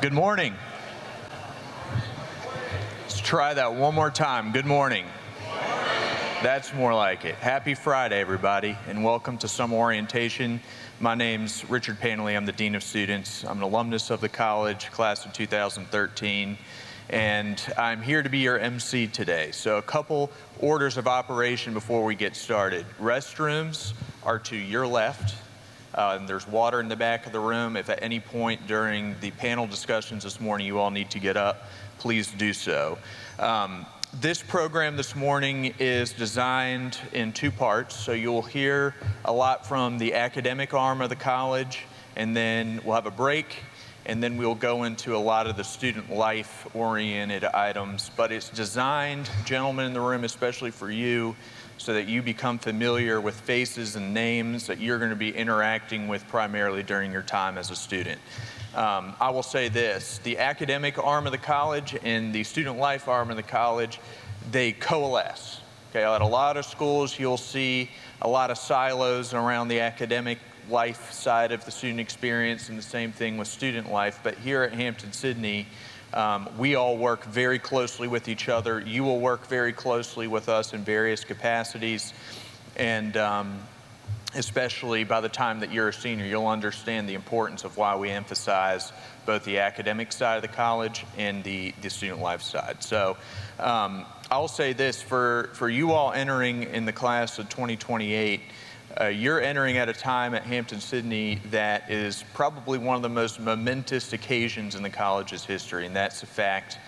Good morning. Let's try that one more time. Good morning. That's more like it. Happy Friday, everybody, and welcome to summer orientation. My name's Richard Pantele. I'm the Dean of Students. I'm an alumnus of the college, class of 2013, and I'm here to be your MC today. So a couple orders of operation before we get started. Restrooms are to your left. And there's water in the back of the room. If at any point during the panel discussions this morning you all need to get up, please do so. This program this morning is designed in two parts, so you'll hear a lot from the academic arm of the college, and then we'll have a break, and then we'll go into a lot of the student life-oriented items. But it's designed, gentlemen in the room, especially for you, so that you become familiar with faces and names that you're going to be interacting with primarily during your time as a student. I will say this, the academic arm of the college and the student life arm of the college, they coalesce. Okay, at a lot of schools you'll see a lot of silos around the academic life side of the student experience, and the same thing with student life. But here at Hampden-Sydney, we all work very closely with each other. You will work very closely with us in various capacities, and especially by the time that you're a senior, you'll understand the importance of why we emphasize both the academic side of the college and the student life side. So I'll say this, for you all entering in the class of 2028, you're entering at a time at Hampden-Sydney that is probably one of the most momentous occasions in the college's history, and that's the fact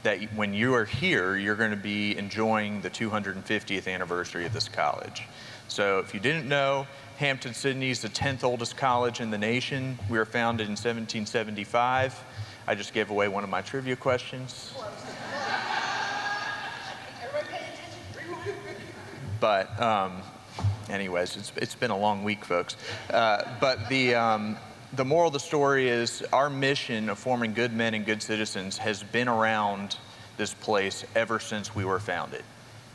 that when you are here, you're going to be enjoying the 250th anniversary of this college. So if you didn't know, Hampden-Sydney is the 10th oldest college in the nation. We were founded in 1775. I just gave away one of my trivia questions. But anyways, it's been a long week, folks. But the moral of the story is our mission of forming good men and good citizens has been around this place ever since we were founded.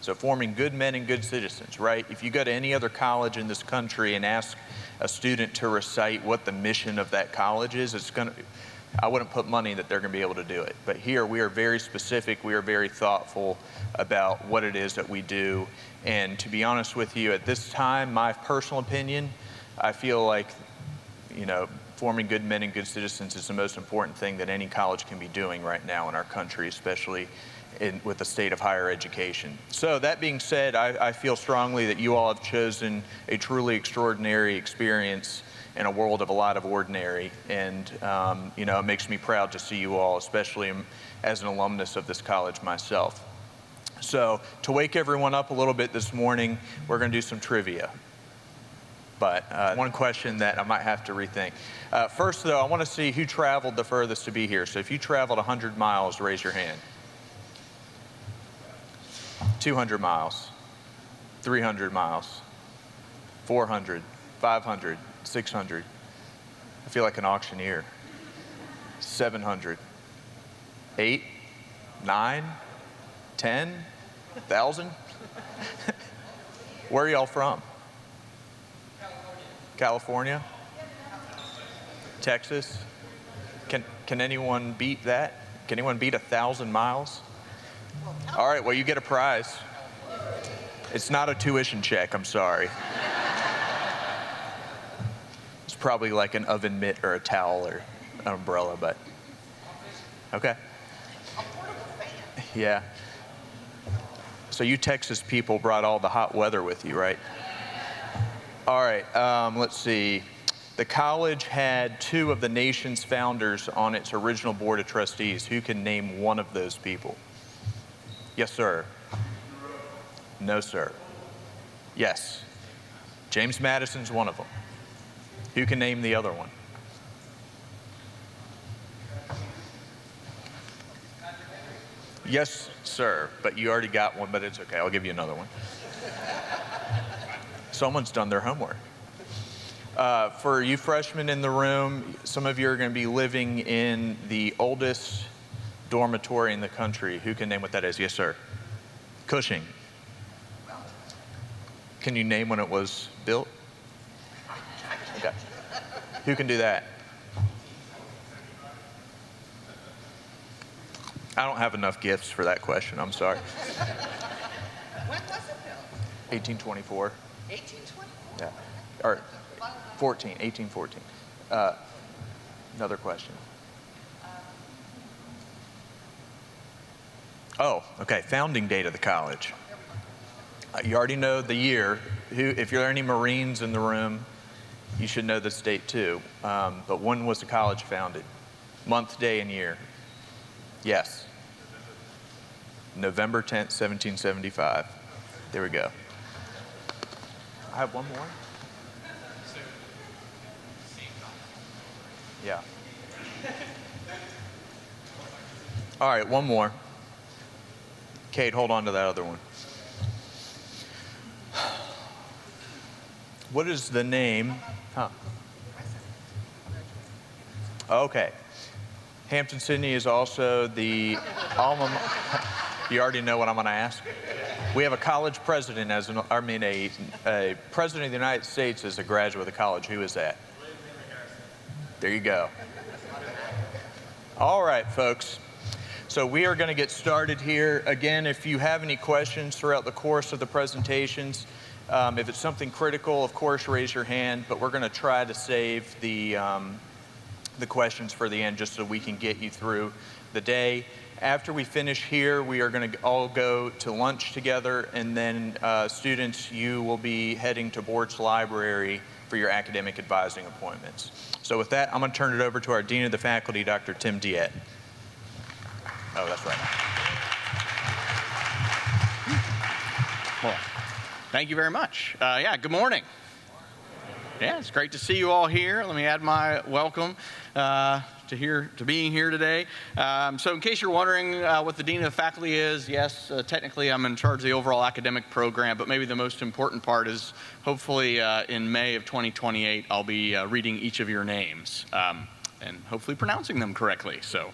So forming good men and good citizens, right? If you go to any other college in this country and ask a student to recite what the mission of that college is, I wouldn't put money that they're going to be able to do it. But here we are very specific, we are very thoughtful about what it is that we do. And to be honest with you, at this time, my personal opinion, I feel like, forming good men and good citizens is the most important thing that any college can be doing right now in our country, especially with the state of higher education. So that being said, I feel strongly that you all have chosen a truly extraordinary experience in a world of a lot of ordinary. And, it makes me proud to see you all, especially as an alumnus of this college myself. So to wake everyone up a little bit this morning, we're going to do some trivia. But one question that I might have to rethink. First, though, I want to see who traveled the furthest to be here. So if you traveled 100 miles, raise your hand. 200 miles, 300 miles, 400, 500, 600. I feel like an auctioneer. 700, 8, 9, 10, 1,000? Where are y'all from? California? Texas? Can anyone beat that? Can anyone beat 1,000 miles? All right, well, you get a prize. It's not a tuition check, I'm sorry. It's probably like an oven mitt or a towel or an umbrella, but okay. Yeah. So you Texas people brought all the hot weather with you, right? All right, let's see. The college had 2 of the nation's founders on its original board of trustees. Who can name one of those people? Yes, sir. No, sir. Yes. James Madison's one of them. Who can name the other one? Yes, sir, but you already got one, but it's okay. I'll give you another one. Someone's done their homework. For you freshmen in the room, some of you are going to be living in the oldest dormitory in the country. Who can name what that is? Yes, sir. Cushing. Can you name when it was built? Okay. Who can do that? I don't have enough gifts for that question, I'm sorry. When was it built? 1824. 1824? Yeah. Or 1814. Another question. Oh, okay, founding date of the college. You already know the year. If there are any Marines in the room, you should know this date too. But when was the college founded? Month, day, and year. Yes. November 10th, 1775. There we go. I have one more. Yeah. All right, one more. Kate, hold on to that other one. What is the name? Huh. Okay. Hampden-Sydney is also the alma mater. You already know what I'm going to ask. We have a college president a president of the United States as a graduate of the college. Who is that? There you go. All right, folks. So we are going to get started here. Again, if you have any questions throughout the course of the presentations, if it's something critical, of course, raise your hand, but we're going to try to save the questions for the end just so we can get you through the day. After we finish here, we are going to all go to lunch together, and then students, you will be heading to Board's Library for your academic advising appointments. So with that, I'm going to turn it over to our Dean of the Faculty, Dr. Tim Diette. Oh, that's right. Well, thank you very much. Yeah, good morning. Yeah, it's great to see you all here. Let me add my welcome to being here today. So in case you're wondering what the Dean of the Faculty is, yes, technically I'm in charge of the overall academic program, but maybe the most important part is hopefully in May of 2028, I'll be reading each of your names and hopefully pronouncing them correctly. So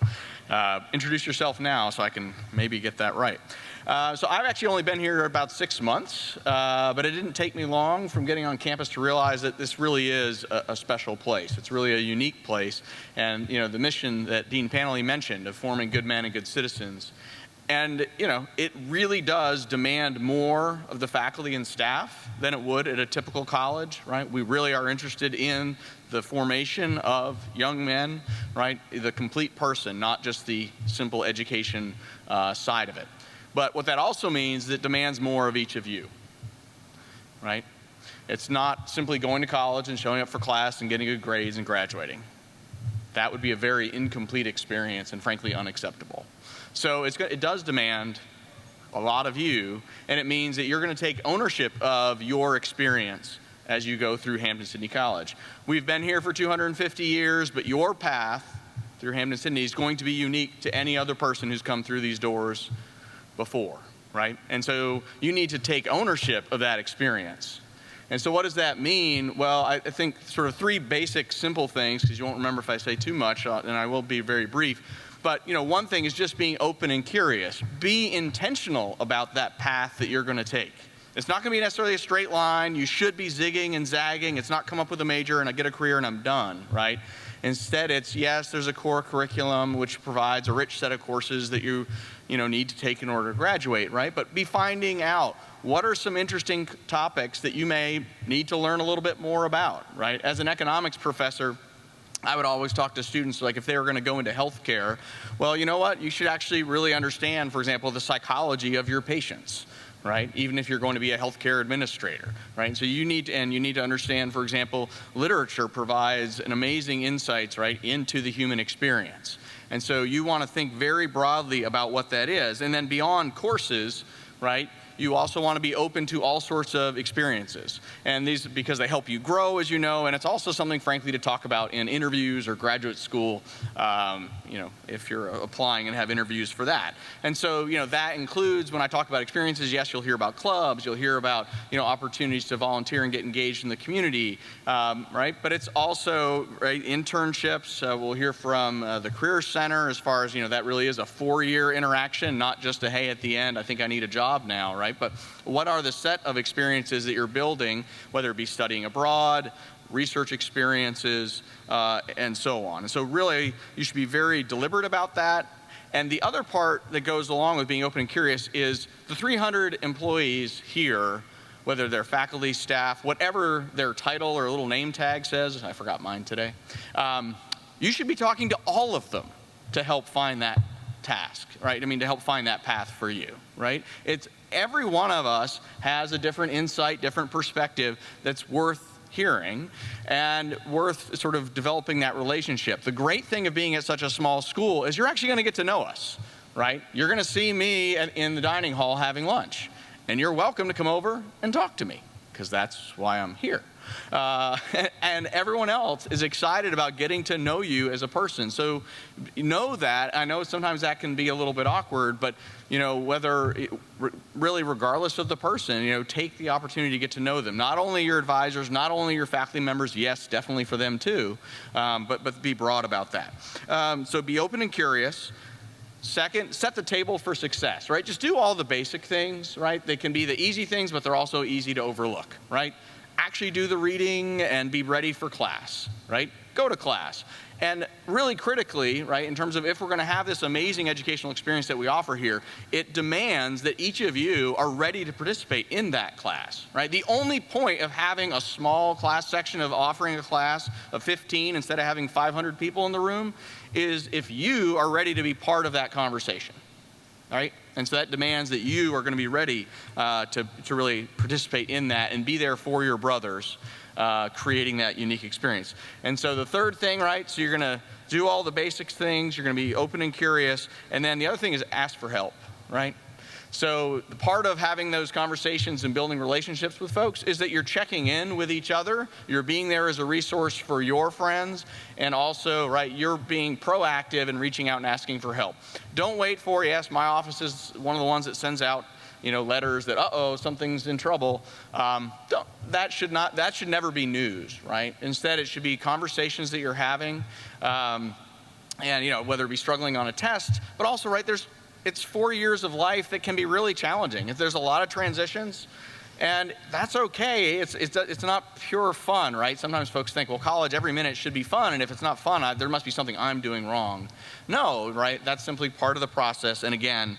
introduce yourself now so I can maybe get that right. So I've actually only been here about 6 months, but it didn't take me long from getting on campus to realize that this really is a special place. It's really a unique place, and the mission that Dean Pantele mentioned of forming good men and good citizens. And it really does demand more of the faculty and staff than it would at a typical college, right? We really are interested in the formation of young men, right? The complete person, not just the simple education side of it. But what that also means is it demands more of each of you, right? It's not simply going to college and showing up for class and getting good grades and graduating. That would be a very incomplete experience and frankly unacceptable. So it does demand a lot of you, and it means that you're going to take ownership of your experience as you go through Hampden-Sydney College. We've been here for 250 years, but your path through Hampden-Sydney is going to be unique to any other person who's come through these doors before, right? And so you need to take ownership of that experience. And so what does that mean? Well, I think sort of 3 basic simple things, because you won't remember if I say too much, and I will be very brief. But one thing is just being open and curious. Be intentional about that path that you're going to take. It's not going to be necessarily a straight line. You should be zigging and zagging. It's not come up with a major and I get a career and I'm done, right? Instead, it's yes, there's a core curriculum which provides a rich set of courses that you need to take in order to graduate, right? But be finding out what are some interesting topics that you may need to learn a little bit more about, right? As an economics professor, I would always talk to students like if they were going to go into healthcare, well, you know what? You should actually really understand, for example, the psychology of your patients, right? Even if you're going to be a healthcare administrator, right? So you need to understand, for example, literature provides an amazing insights, right, into the human experience. And so you want to think very broadly about what that is. And then beyond courses, right, you also want to be open to all sorts of experiences. And these, because they help you grow, as you know, and it's also something, frankly, to talk about in interviews or graduate school, if you're applying and have interviews for that. And so, that includes, when I talk about experiences, yes, you'll hear about clubs, you'll hear about, opportunities to volunteer and get engaged in the community, right? But it's also, right, internships. We'll hear from the Career Center as far as, that really is a 4-year interaction, not just a, hey, at the end, I think I need a job now, right? But what are the set of experiences that you're building, whether it be studying abroad, research experiences, and so on. And so really, you should be very deliberate about that, And the other part that goes along with being open and curious is the 300 employees here, whether they're faculty, staff, whatever their title or little name tag says, I forgot mine today, you should be talking to all of them to help find that task, right? I mean, to help find that path for you, right? It's every one of us has a different insight, different perspective that's worth hearing and worth sort of developing that relationship. The great thing of being at such a small school is you're actually going to get to know us, right? You're going to see me in the dining hall having lunch, and you're welcome to come over and talk to me, because that's why I'm here. And everyone else is excited about getting to know you as a person. So know that. I know sometimes that can be a little bit awkward, but really regardless of the person, take the opportunity to get to know them. Not only your advisors, not only your faculty members, yes, definitely for them too, but be broad about that. So be open and curious. Second, set the table for success, right? Just do all the basic things, right? They can be the easy things, but they're also easy to overlook, right? Actually do the reading and be ready for class, right? Go to class. And really critically, right, in terms of if we're going to have this amazing educational experience that we offer here, it demands that each of you are ready to participate in that class, right? The only point of having a small class section, of offering a class of 15 instead of having 500 people in the room, is if you are ready to be part of that conversation, right? And so that demands that you are going to be ready to really participate in that and be there for your brothers, creating that unique experience. And so the third thing, right, so you're going to do all the basic things, you're going to be open and curious, and then the other thing is ask for help, right? So the part of having those conversations and building relationships with folks is that you're checking in with each other, you're being there as a resource for your friends, and also, right, you're being proactive and reaching out and asking for help. Don't wait for, yes, my office is one of the ones that sends out letters that, something's in trouble. That should never be news, right? Instead, it should be conversations that you're having, and whether it be struggling on a test, but also, right, it's 4 years of life that can be really challenging. There's a lot of transitions, and that's okay. It's not pure fun, right? Sometimes folks think, well, college, every minute should be fun, and if it's not fun, there must be something I'm doing wrong. No, right? That's simply part of the process, and again,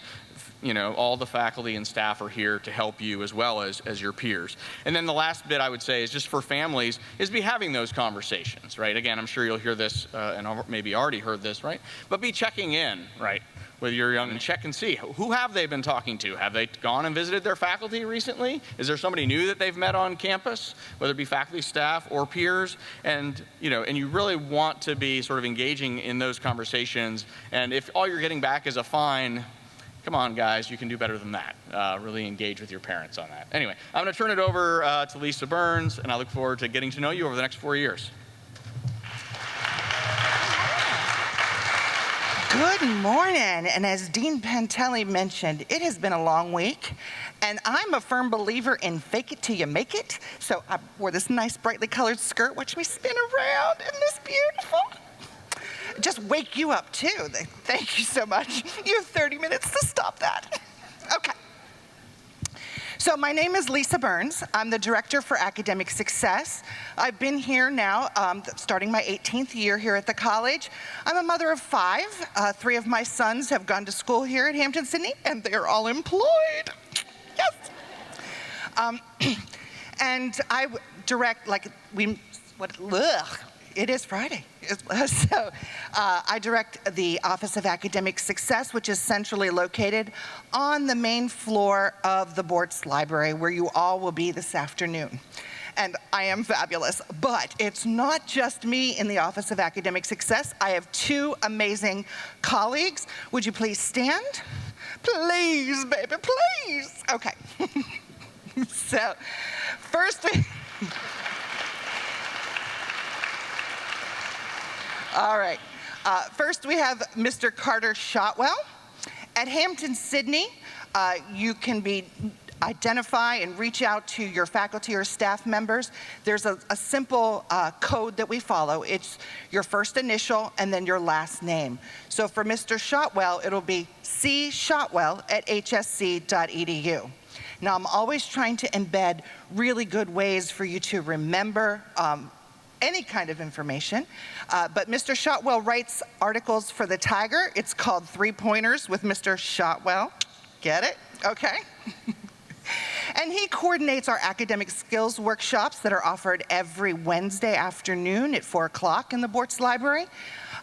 all the faculty and staff are here to help you as well as your peers. And then the last bit I would say is just for families is be having those conversations, right? Again, I'm sure you'll hear this and maybe already heard this, right? But be checking in, right, with your young and check and see who have they been talking to? Have they gone and visited their faculty recently? Is there somebody new that they've met on campus, whether it be faculty, staff, or peers? And you really want to be sort of engaging in those conversations. And if all you're getting back is a fine, come on, guys, you can do better than that. Really engage with your parents on that. Anyway, I'm going to turn it over to Lisa Burns, and I look forward to getting to know you over the next 4 years. Good morning. And as Dean Pantele mentioned, it has been a long week, and I'm a firm believer in fake it till you make it. So I wore this nice brightly colored skirt. Watch me spin around. Isn't this beautiful? Just wake you up too. Thank you so much. You have 30 minutes to stop that. Okay. So my name is Lisa Burns. I'm the Director for Academic Success. I've been here now, starting my 18th year here at the college. I'm a mother of 5. 3 of my sons have gone to school here at Hampden-Sydney, and they're all employed. Yes. And I direct, it is Friday. So I direct the Office of Academic Success, which is centrally located on the main floor of the Bortz Library, where you all will be this afternoon. And I am fabulous, but it's not just me in the Office of Academic Success. I have 2 amazing colleagues. Would you please stand? Please, baby, please. Okay. So first all right. First, we have Mr. Carter Shotwell. At Hampden-Sydney, you can identify and reach out to your faculty or staff members. There's a simple code that we follow. It's your first initial and then your last name. So for Mr. Shotwell, it'll be cshotwell@hsc.edu. Now, I'm always trying to embed really good ways for you to remember any kind of information. But Mr. Shotwell writes articles for the Tiger. It's called 3 Pointers with Mr. Shotwell. Get it? Okay. And he coordinates our academic skills workshops that are offered every Wednesday afternoon at 4 o'clock in the Bortz Library.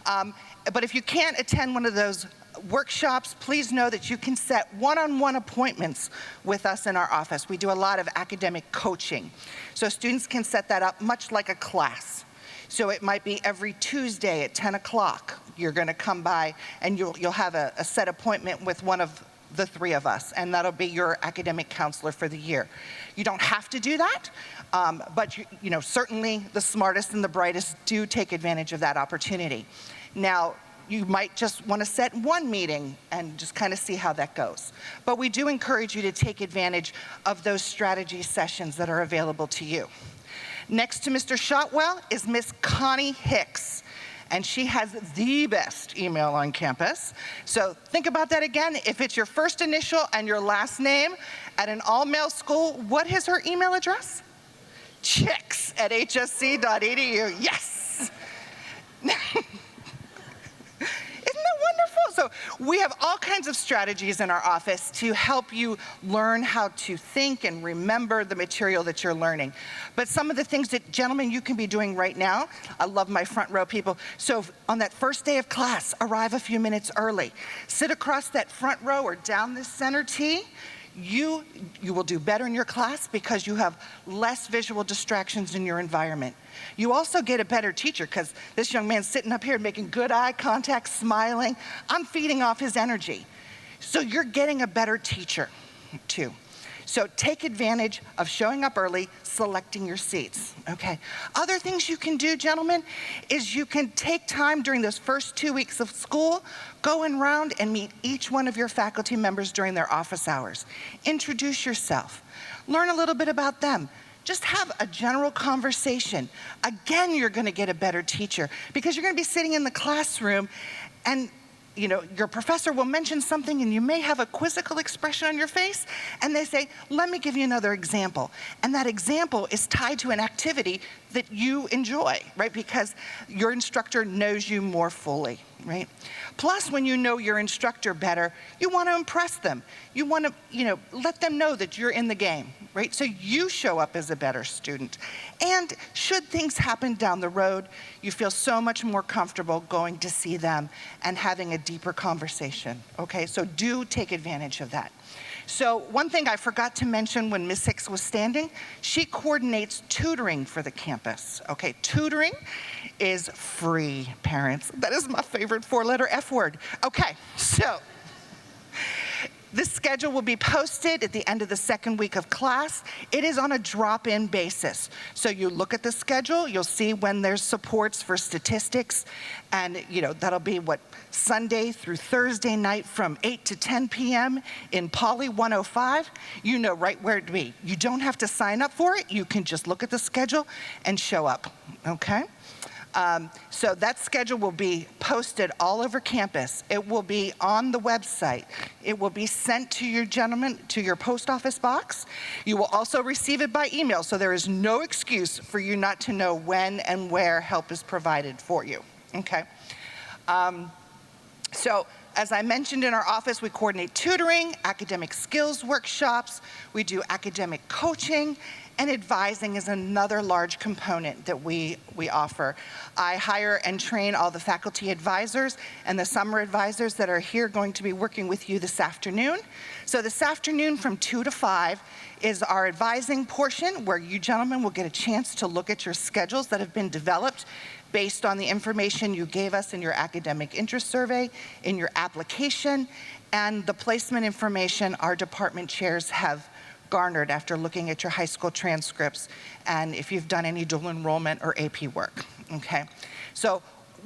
But if you can't attend one of those workshops, please know that you can set one-on-one appointments with us in our office. We do a lot of academic coaching. So students can set that up much like a class. So it might be every Tuesday at 10 o'clock. You're going to come by and you'll have a set appointment with one of the 3 of us, and that'll be your academic counselor for the year. You don't have to do that, but you know, certainly the smartest and the brightest do take advantage of that opportunity. Now, you might just want to set one meeting and just kind of see how that goes. But we do encourage you to take advantage of those strategy sessions that are available to you. Next to Mr. Shotwell is Miss Connie Hicks, and she has the best email on campus. So think about that again. If it's your first initial and your last name at an all-male school, what is her email address? chicks@hsc.edu. Yes. Isn't that wonderful? So we have all kinds of strategies in our office to help you learn how to think and remember the material that you're learning. But some of the things that, gentlemen, you can be doing right now, I love my front row people. So on that first day of class, arrive a few minutes early. Sit across that front row or down this center T. You will do better in your class because you have less visual distractions in your environment. You also get a better teacher because this young man's sitting up here making good eye contact, smiling. I'm feeding off his energy. So you're getting a better teacher too. So take advantage of showing up early, selecting your seats, okay? Other things you can do, gentlemen, is you can take time during those first 2 weeks of school, go around and meet each one of your faculty members during their office hours. Introduce yourself. Learn a little bit about them. Just have a general conversation. Again, you're gonna get a better teacher because you're gonna be sitting in the classroom and you know, your professor will mention something and you may have a quizzical expression on your face and they say, let me give you another example. And that example is tied to an activity that you enjoy, right? Because your instructor knows you more fully, right? Plus, when you know your instructor better, you want to impress them. You want to, let them know that you're in the game, right? So you show up as a better student. And should things happen down the road, you feel so much more comfortable going to see them and having a deeper conversation, okay? So do take advantage of that. So one thing I forgot to mention when Ms. Hicks was standing, she coordinates tutoring for the campus, okay? Tutoring is free, parents. That is my favorite 4-letter F word. Okay, so this schedule will be posted at the end of the second week of class. It is on a drop-in basis. So you look at the schedule, you'll see when there's supports for statistics, and that'll be Sunday through Thursday night from 8 to 10 p.m. in Poly 105. You know right where to be. You don't have to sign up for it. You can just look at the schedule and show up, okay? So that schedule will be posted all over campus. It will be on the website. It will be sent to your post office box. You will also receive it by email, so there is no excuse for you not to know when and where help is provided for you, okay? So as I mentioned, in our office, we coordinate tutoring, academic skills workshops, we do academic coaching, and advising is another large component that we offer. I hire and train all the faculty advisors and the summer advisors that are here going to be working with you this afternoon. So this afternoon from 2 to 5 is our advising portion where you gentlemen will get a chance to look at your schedules that have been developed based on the information you gave us in your academic interest survey, in your application, and the placement information our department chairs have garnered after looking at your high school transcripts and if you've done any dual enrollment or AP work, okay? So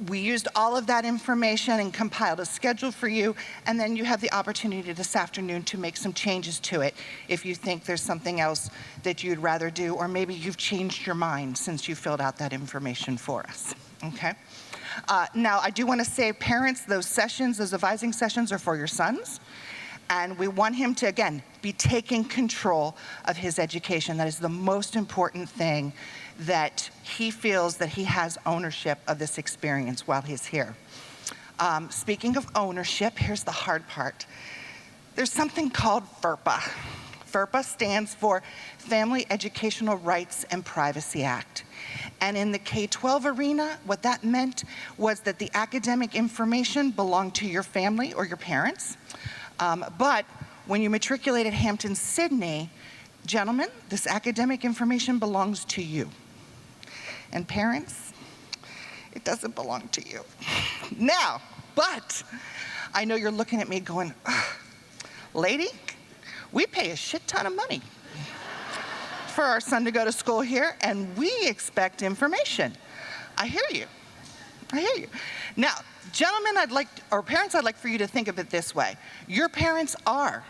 we used all of that information and compiled a schedule for you, and then you have the opportunity this afternoon to make some changes to it if you think there's something else that you'd rather do, or maybe you've changed your mind since you filled out that information for us, okay? Now, I do want to say, parents, those advising sessions are for your sons. And we want him to, again, be taking control of his education. That is the most important thing, that he feels that he has ownership of this experience while he's here. Speaking of ownership, here's the hard part. There's something called FERPA. FERPA stands for Family Educational Rights and Privacy Act. And in the K-12 arena, what that meant was that the academic information belonged to your family or your parents. But when you matriculate at Hampden-Sydney, gentlemen, this academic information belongs to you. And parents, it doesn't belong to you. Now, but I know you're looking at me going, lady, we pay a shit ton of money for our son to go to school here, and we expect information. I hear you. I hear you. Now, gentlemen, parents, I'd like for you to think of it this way. Your parents are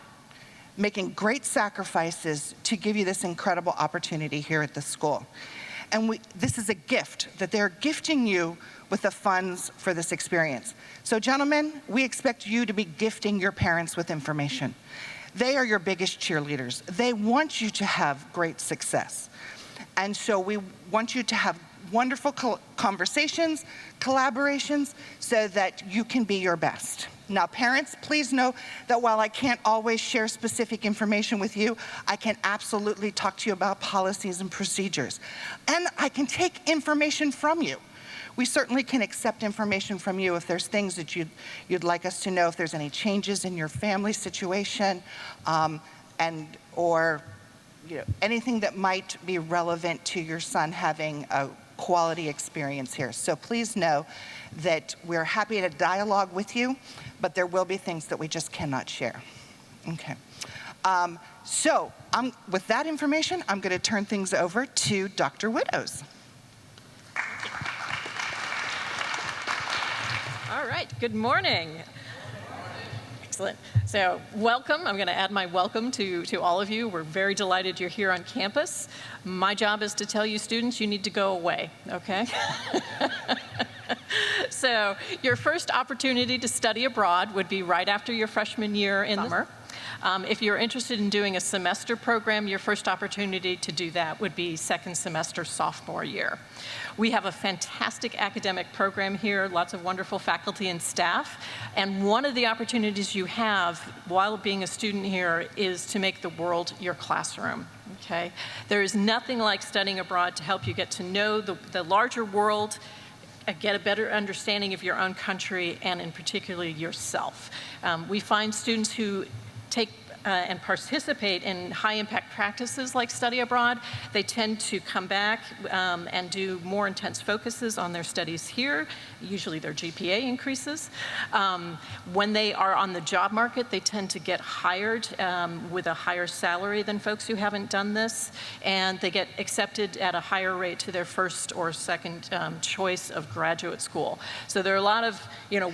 making great sacrifices to give you this incredible opportunity here at the school. And this is a gift, that they're gifting you with the funds for this experience. So gentlemen, we expect you to be gifting your parents with information. They are your biggest cheerleaders. They want you to have great success. And so we want you to have wonderful conversations, collaborations, so that you can be your best. Now, parents, please know that while I can't always share specific information with you, I can absolutely talk to you about policies and procedures. And I can take information from you. We certainly can accept information from you if there's things that you'd like us to know, if there's any changes in your family situation, or anything that might be relevant to your son having a quality experience here. So please know that we're happy to dialogue with you, but there will be things that we just cannot share. Okay. With that information, I'm going to turn things over to Dr. Widdows. All right, good morning. Excellent. So welcome. I'm going to add my welcome to all of you. We're very delighted you're here on campus. My job is to tell you students you need to go away, okay? So your first opportunity to study abroad would be right after your freshman year in the summer. If you're interested in doing a semester program, your first opportunity to do that would be second semester sophomore year. We have a fantastic academic program here, lots of wonderful faculty and staff, and one of the opportunities you have while being a student here is to make the world your classroom. Okay? There is nothing like studying abroad to help you get to know the larger world, get a better understanding of your own country, and in particular yourself. We find students who take and participate in high-impact practices like study abroad, they tend to come back and do more intense focuses on their studies here. Usually their GPA increases. When they are on the job market, they tend to get hired with a higher salary than folks who haven't done this, and they get accepted at a higher rate to their first or second choice of graduate school. So there are a lot of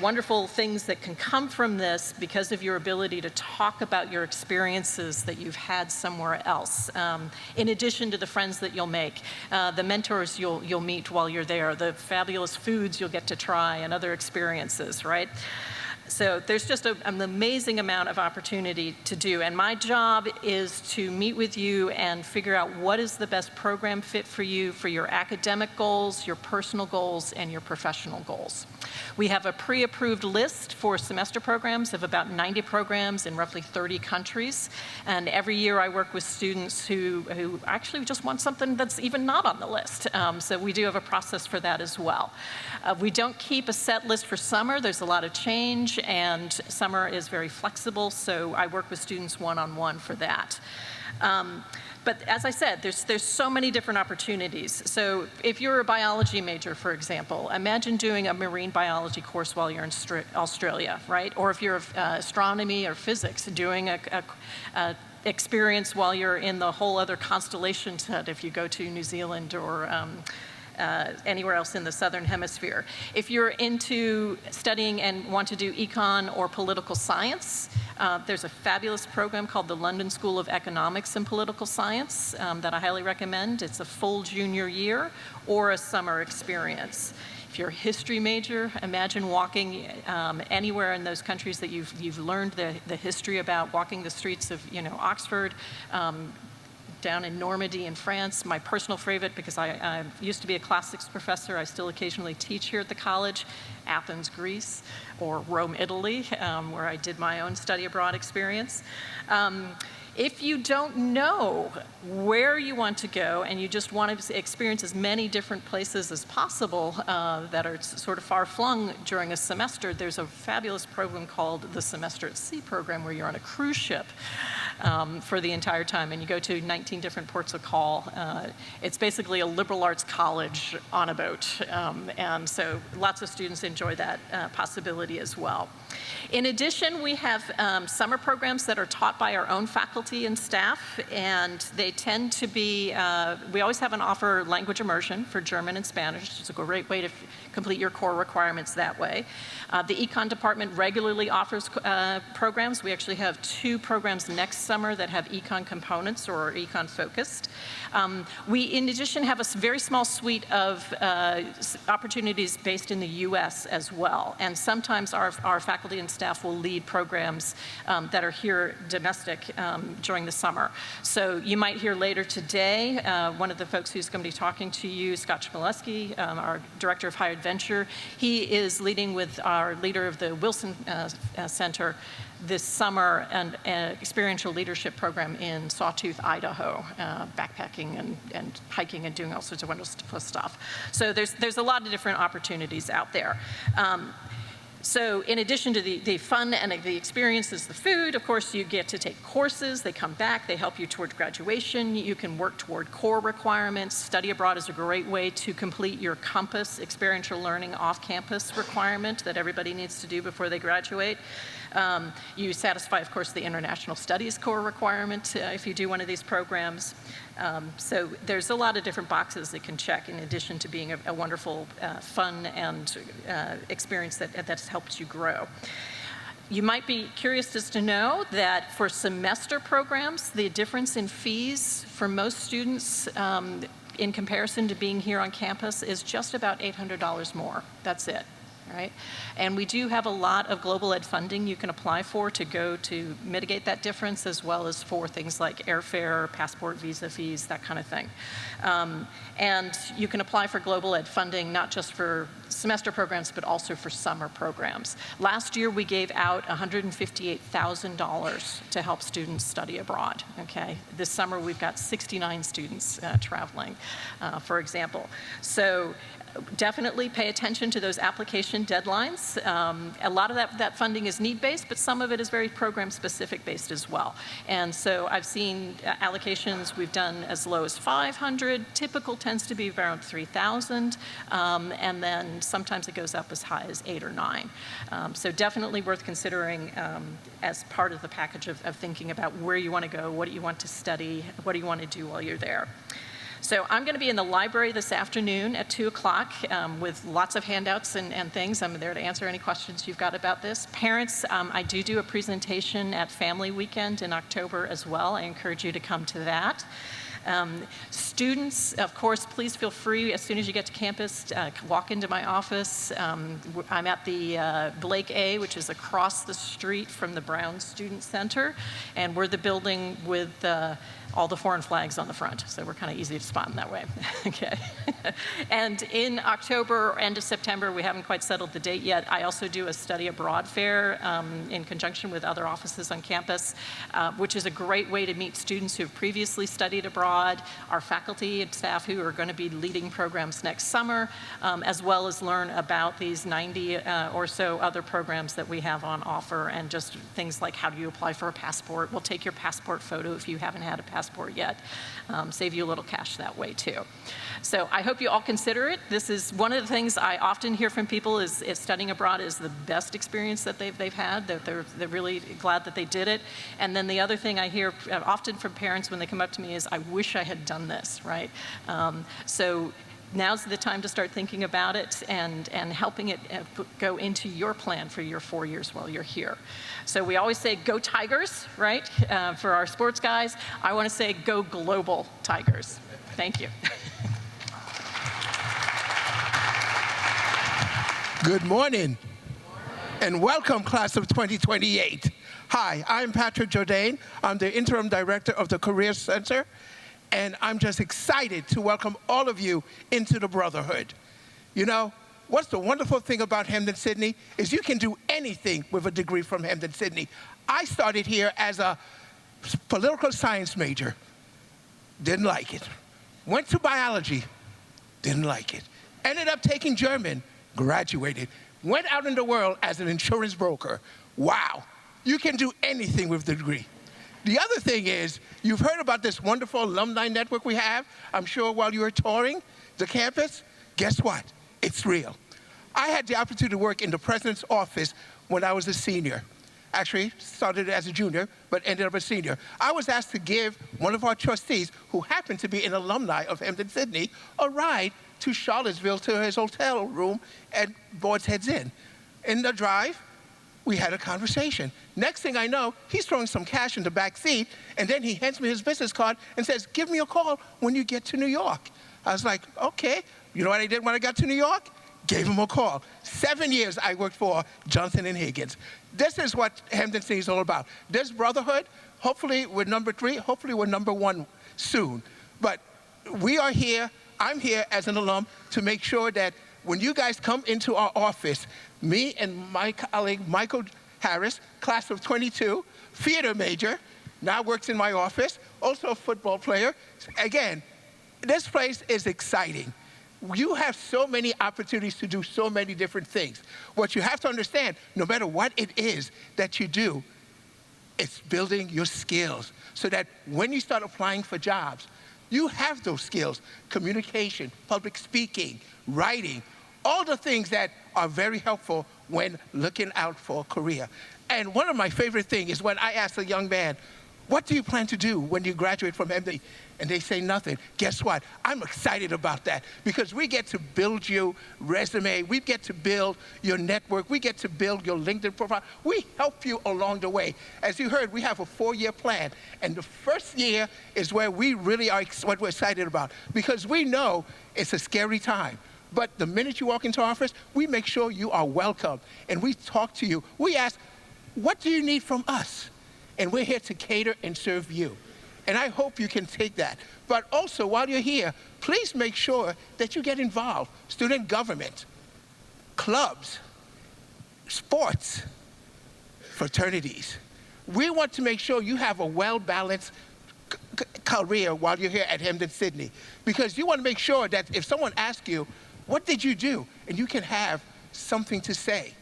wonderful things that can come from this because of your ability to talk about your experiences that you've had somewhere else, in addition to the friends that you'll make, the mentors you'll meet while you're there, the fabulous foods you'll get to try, and other experiences, right? So there's just an amazing amount of opportunity to do, and my job is to meet with you and figure out what is the best program fit for you for your academic goals, your personal goals, and your professional goals. We have a pre-approved list for semester programs of about 90 programs in roughly 30 countries, and every year I work with students who actually just want something that's even not on the list. So we do have a process for that as well. We don't keep a set list for summer. There's a lot of change, and summer is very flexible, so I work with students one-on-one for that. But as I said, there's so many different opportunities. So if you're a biology major, for example, imagine doing a marine biology course while you're in Australia, right? Or if you're astronomy or physics, doing a experience while you're in the whole other constellation set if you go to New Zealand or anywhere else in the southern hemisphere. If you're into studying and want to do econ or political science, there's a fabulous program called the London School of Economics and Political Science that I highly recommend. It's a full junior year or a summer experience. If you're a history major, imagine walking anywhere in those countries that you've learned the history about, walking the streets of, Oxford, down in Normandy in France. My personal favorite, because I used to be a classics professor, I still occasionally teach here at the college, Athens, Greece, or Rome, Italy, where I did my own study abroad experience. If you don't know where you want to go and you just want to experience as many different places as possible that are sort of far-flung during a semester, there's a fabulous program called the Semester at Sea program, where you're on a cruise ship for the entire time, and you go to 19 different ports of call. It's basically a liberal arts college on a boat, and so lots of students enjoy that possibility as well. In addition, we have summer programs that are taught by our own faculty and staff, and they tend to be, we always have an offer language immersion for German and Spanish. It's a great way to complete your core requirements that way. The econ department regularly offers programs. We actually have 2 programs next summer that have econ components or are econ focused. We, in addition, have a very small suite of opportunities based in the US as well. And sometimes our faculty and staff will lead programs that are here domestic during the summer. So you might hear later today, one of the folks who's going to be talking to you, Scott Schmolesky, our Director of Higher Adventure. He is leading with our leader of the Wilson Center this summer an experiential leadership program in Sawtooth, Idaho, backpacking and hiking and doing all sorts of wonderful stuff. So there's a lot of different opportunities out there. So in addition to the fun and the experiences, the food, of course, you get to take courses. They come back. They help you toward graduation. You can work toward core requirements. Study abroad is a great way to complete your COMPASS, experiential learning off-campus requirement that everybody needs to do before they graduate. You satisfy, of course, the international studies core requirement if you do one of these programs. So there's a lot of different boxes that can check in addition to being a wonderful, fun and experience that's helped you grow. You might be curious just to know that for semester programs, the difference in fees for most students in comparison to being here on campus is just about $800 more. That's it. Right? And we do have a lot of global ed funding you can apply for to go to mitigate that difference, as well as for things like airfare, passport, visa fees, that kind of thing. And you can apply for global ed funding not just for semester programs, but also for summer programs. Last year, we gave out $158,000 to help students study abroad, okay? This summer, we've got 69 students traveling, for example. So definitely pay attention to those application deadlines. A lot of that funding is need-based, but some of it is very program-specific based as well. And so I've seen allocations we've done as low as 500. Typical tends to be around 3,000, and then sometimes it goes up as high as 8 or 9. So definitely worth considering as part of the package of thinking about where you want to go, what do you want to study, what do you want to do while you're there. So I'm going to be in the library this afternoon at 2 o'clock with lots of handouts and things. I'm there to answer any questions you've got about this. Parents, I do a presentation at Family Weekend in October as well. I encourage you to come to that. Students, of course, please feel free as soon as you get to campus, walk into my office. I'm at the Blake A, which is across the street from the Brown Student Center, and we're the building with all the foreign flags on the front, so we're kind of easy to spot in that way. Okay. And in October, end of September, we haven't quite settled the date yet, I also do a study abroad fair in conjunction with other offices on campus, which is a great way to meet students who have previously studied abroad, our faculty and staff who are going to be leading programs next summer, as well as learn about these 90 or so other programs that we have on offer, and just things like how do you apply for a passport. We'll take your passport photo if you haven't had a passport yet. Save you a little cash that way too. So I hope you all consider it. This is one of the things I often hear from people is studying abroad is the best experience that they've had. They're really glad that they did it. And then the other thing I hear often from parents when they come up to me is, I wish I had done this, right? So now's the time to start thinking about it and helping it go into your plan for your 4 years while you're here. So we always say, go Tigers, right? For our sports guys, I want to say, go global Tigers. Thank you. Good morning, and welcome, class of 2028. Hi, I'm Patrick Jourdain. I'm the interim director of the Career Center, and I'm just excited to welcome all of you into the Brotherhood. You know, what's the wonderful thing about Hampden-Sydney is you can do anything with a degree from Hampden-Sydney. I started here as a political science major, didn't like it. Went to biology, didn't like it. Ended up taking German, graduated. Went out in the world as an insurance broker. Wow, you can do anything with the degree. The other thing is, you've heard about this wonderful alumni network we have, I'm sure while you were touring the campus. Guess what? It's real. I had the opportunity to work in the president's office when I was a senior. Actually, started as a junior, but ended up a senior. I was asked to give one of our trustees, who happened to be an alumni of Hampden-Sydney, a ride to Charlottesville to his hotel room at Board's Heads Inn. In the drive, we had a conversation. Next thing I know, he's throwing some cash in the back seat, and then he hands me his business card and says, give me a call when you get to New York. I was like, okay. You know what I did when I got to New York? Gave him a call. 7 years I worked for Johnson & Higgins. This is what Hampden-Sydney is all about. This brotherhood, hopefully we're number 3, hopefully we're number 1 soon. But we are here, I'm here as an alum to make sure that when you guys come into our office, me and my colleague Michael Harris, class of 22, theater major, now works in my office, also a football player. Again, this place is exciting. You have so many opportunities to do so many different things. What you have to understand, no matter what it is that you do, it's building your skills so that when you start applying for jobs, you have those skills: communication, public speaking, writing, all the things that are very helpful when looking out for a career. And one of my favorite things is when I ask a young man, what do you plan to do when you graduate from MD? And they say nothing. Guess what? I'm excited about that because we get to build your resume. We get to build your network. We get to build your LinkedIn profile. We help you along the way. As you heard, we have a 4-year plan. And the first year is where we really are what we're excited about because we know it's a scary time. But the minute you walk into our office, we make sure you are welcome. And we talk to you. We ask, what do you need from us? And we're here to cater and serve you. And I hope you can take that. But also, while you're here, please make sure that you get involved. Student government, clubs, sports, fraternities. We want to make sure you have a well-balanced career while you're here at Hampden-Sydney. Because you want to make sure that if someone asks you, what did you do? And you can have something to say.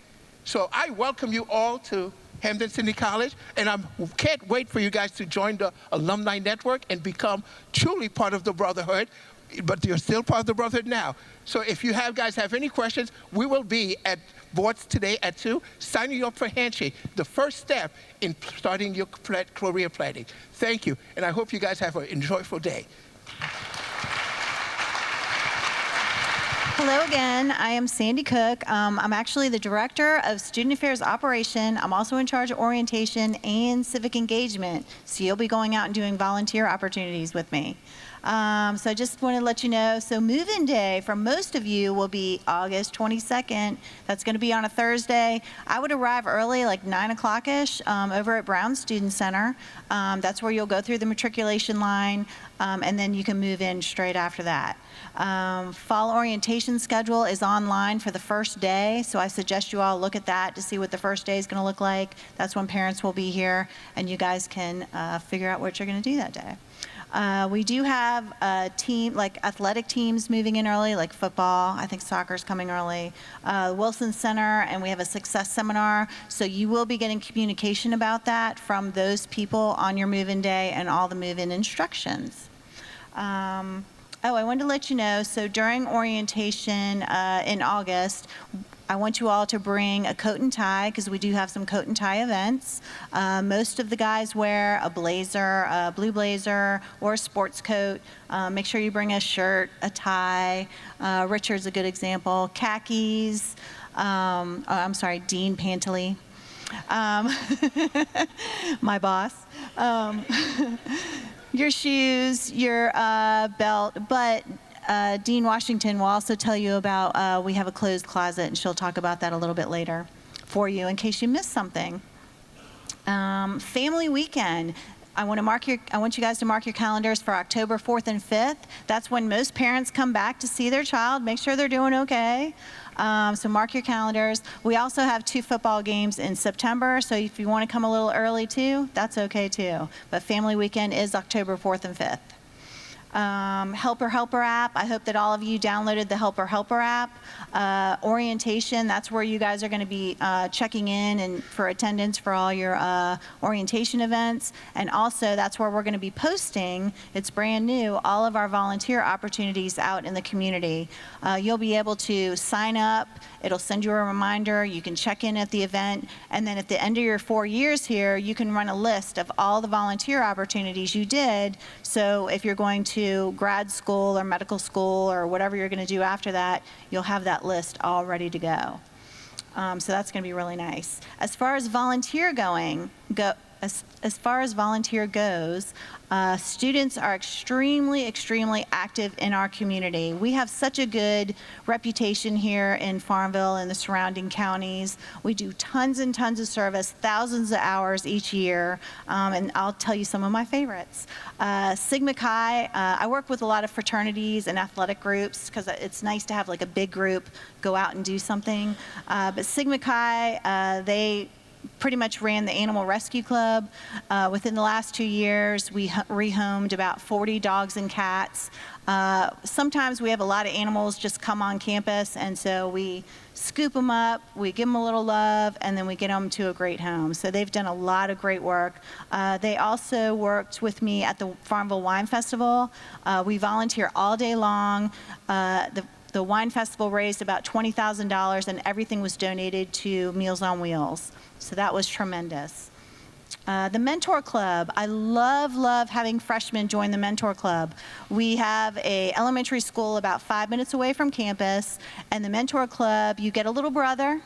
So I welcome you all to Hampden-Sydney College, and I can't wait for you guys to join the alumni network and become truly part of the Brotherhood, but you're still part of the Brotherhood now. So if you guys have any questions, we will be at Boards today at 2, signing you up for Handshake, the first step in starting your career planning. Thank you, and I hope you guys have an enjoyable day. Hello again, I am Sandy Cooke. I'm actually the Director of Student Affairs Operation. I'm also in charge of orientation and civic engagement. So you'll be going out and doing volunteer opportunities with me. So I just want to let you know, so move-in day for most of you will be August 22nd. That's going to be on a Thursday. I would arrive early, like 9 o'clock-ish, over at Brown Student Center. That's where you'll go through the matriculation line, and then you can move in straight after that. Fall orientation schedule is online for the first day, so I suggest you all look at that to see what the first day is going to look like. That's when parents will be here, and you guys can figure out what you're going to do that day. We do have a team, like athletic teams moving in early, like football. I think soccer's coming early. Wilson Center, and we have a success seminar. So you will be getting communication about that from those people on your move-in day and all the move-in instructions. I wanted to let you know, so during orientation in August, I want you all to bring a coat and tie because we do have some coat and tie events. Most of the guys wear a blazer, a blue blazer, or a sports coat. Make sure you bring a shirt, a tie. Richard's a good example. Khakis. I'm sorry, Dean Pantele. My boss. Your shoes, your belt, but Dean Washington will also tell you about, we have a closed closet, and she'll talk about that a little bit later for you in case you missed something. Family weekend. I want you guys to mark your calendars for October 4th and 5th. That's when most parents come back to see their child, make sure they're doing okay. So mark your calendars. We also have 2 football games in September, so if you want to come a little early too, that's okay too. But family weekend is October 4th and 5th. Helper app. I hope that all of you downloaded the Helper app. Orientation, that's where you guys are going to be checking in and for attendance for all your orientation events. And also that's where we're going to be posting, it's brand new, all of our volunteer opportunities out in the community. You'll be able to sign up. It'll send you a reminder. You can check in at the event. And then at the end of your 4 years here, you can run a list of all the volunteer opportunities you did. So if you're going to grad school or medical school or whatever you're going to do after that, you'll have that list all ready to go. So that's going to be really nice. As far as volunteer goes, students are extremely active in our community. We have such a good reputation here in Farmville and the surrounding counties. We do tons and tons of service, thousands of hours each year, and I'll tell you some of my favorites. Sigma Chi, I work with a lot of fraternities and athletic groups because it's nice to have like a big group go out and do something. But Sigma Chi, they pretty much ran the Animal Rescue Club. Within the last 2 years, we rehomed about 40 dogs and cats. Sometimes we have a lot of animals just come on campus, and so we scoop them up, we give them a little love, and then we get them to a great home. So they've done a lot of great work. They also worked with me at the Farmville Wine Festival. We volunteer all day long. The wine festival raised about $20,000, and everything was donated to Meals on Wheels. So that was tremendous. The Mentor Club. I love having freshmen join the Mentor Club. We have an elementary school about 5 minutes away from campus, and the Mentor Club, you get a little brother,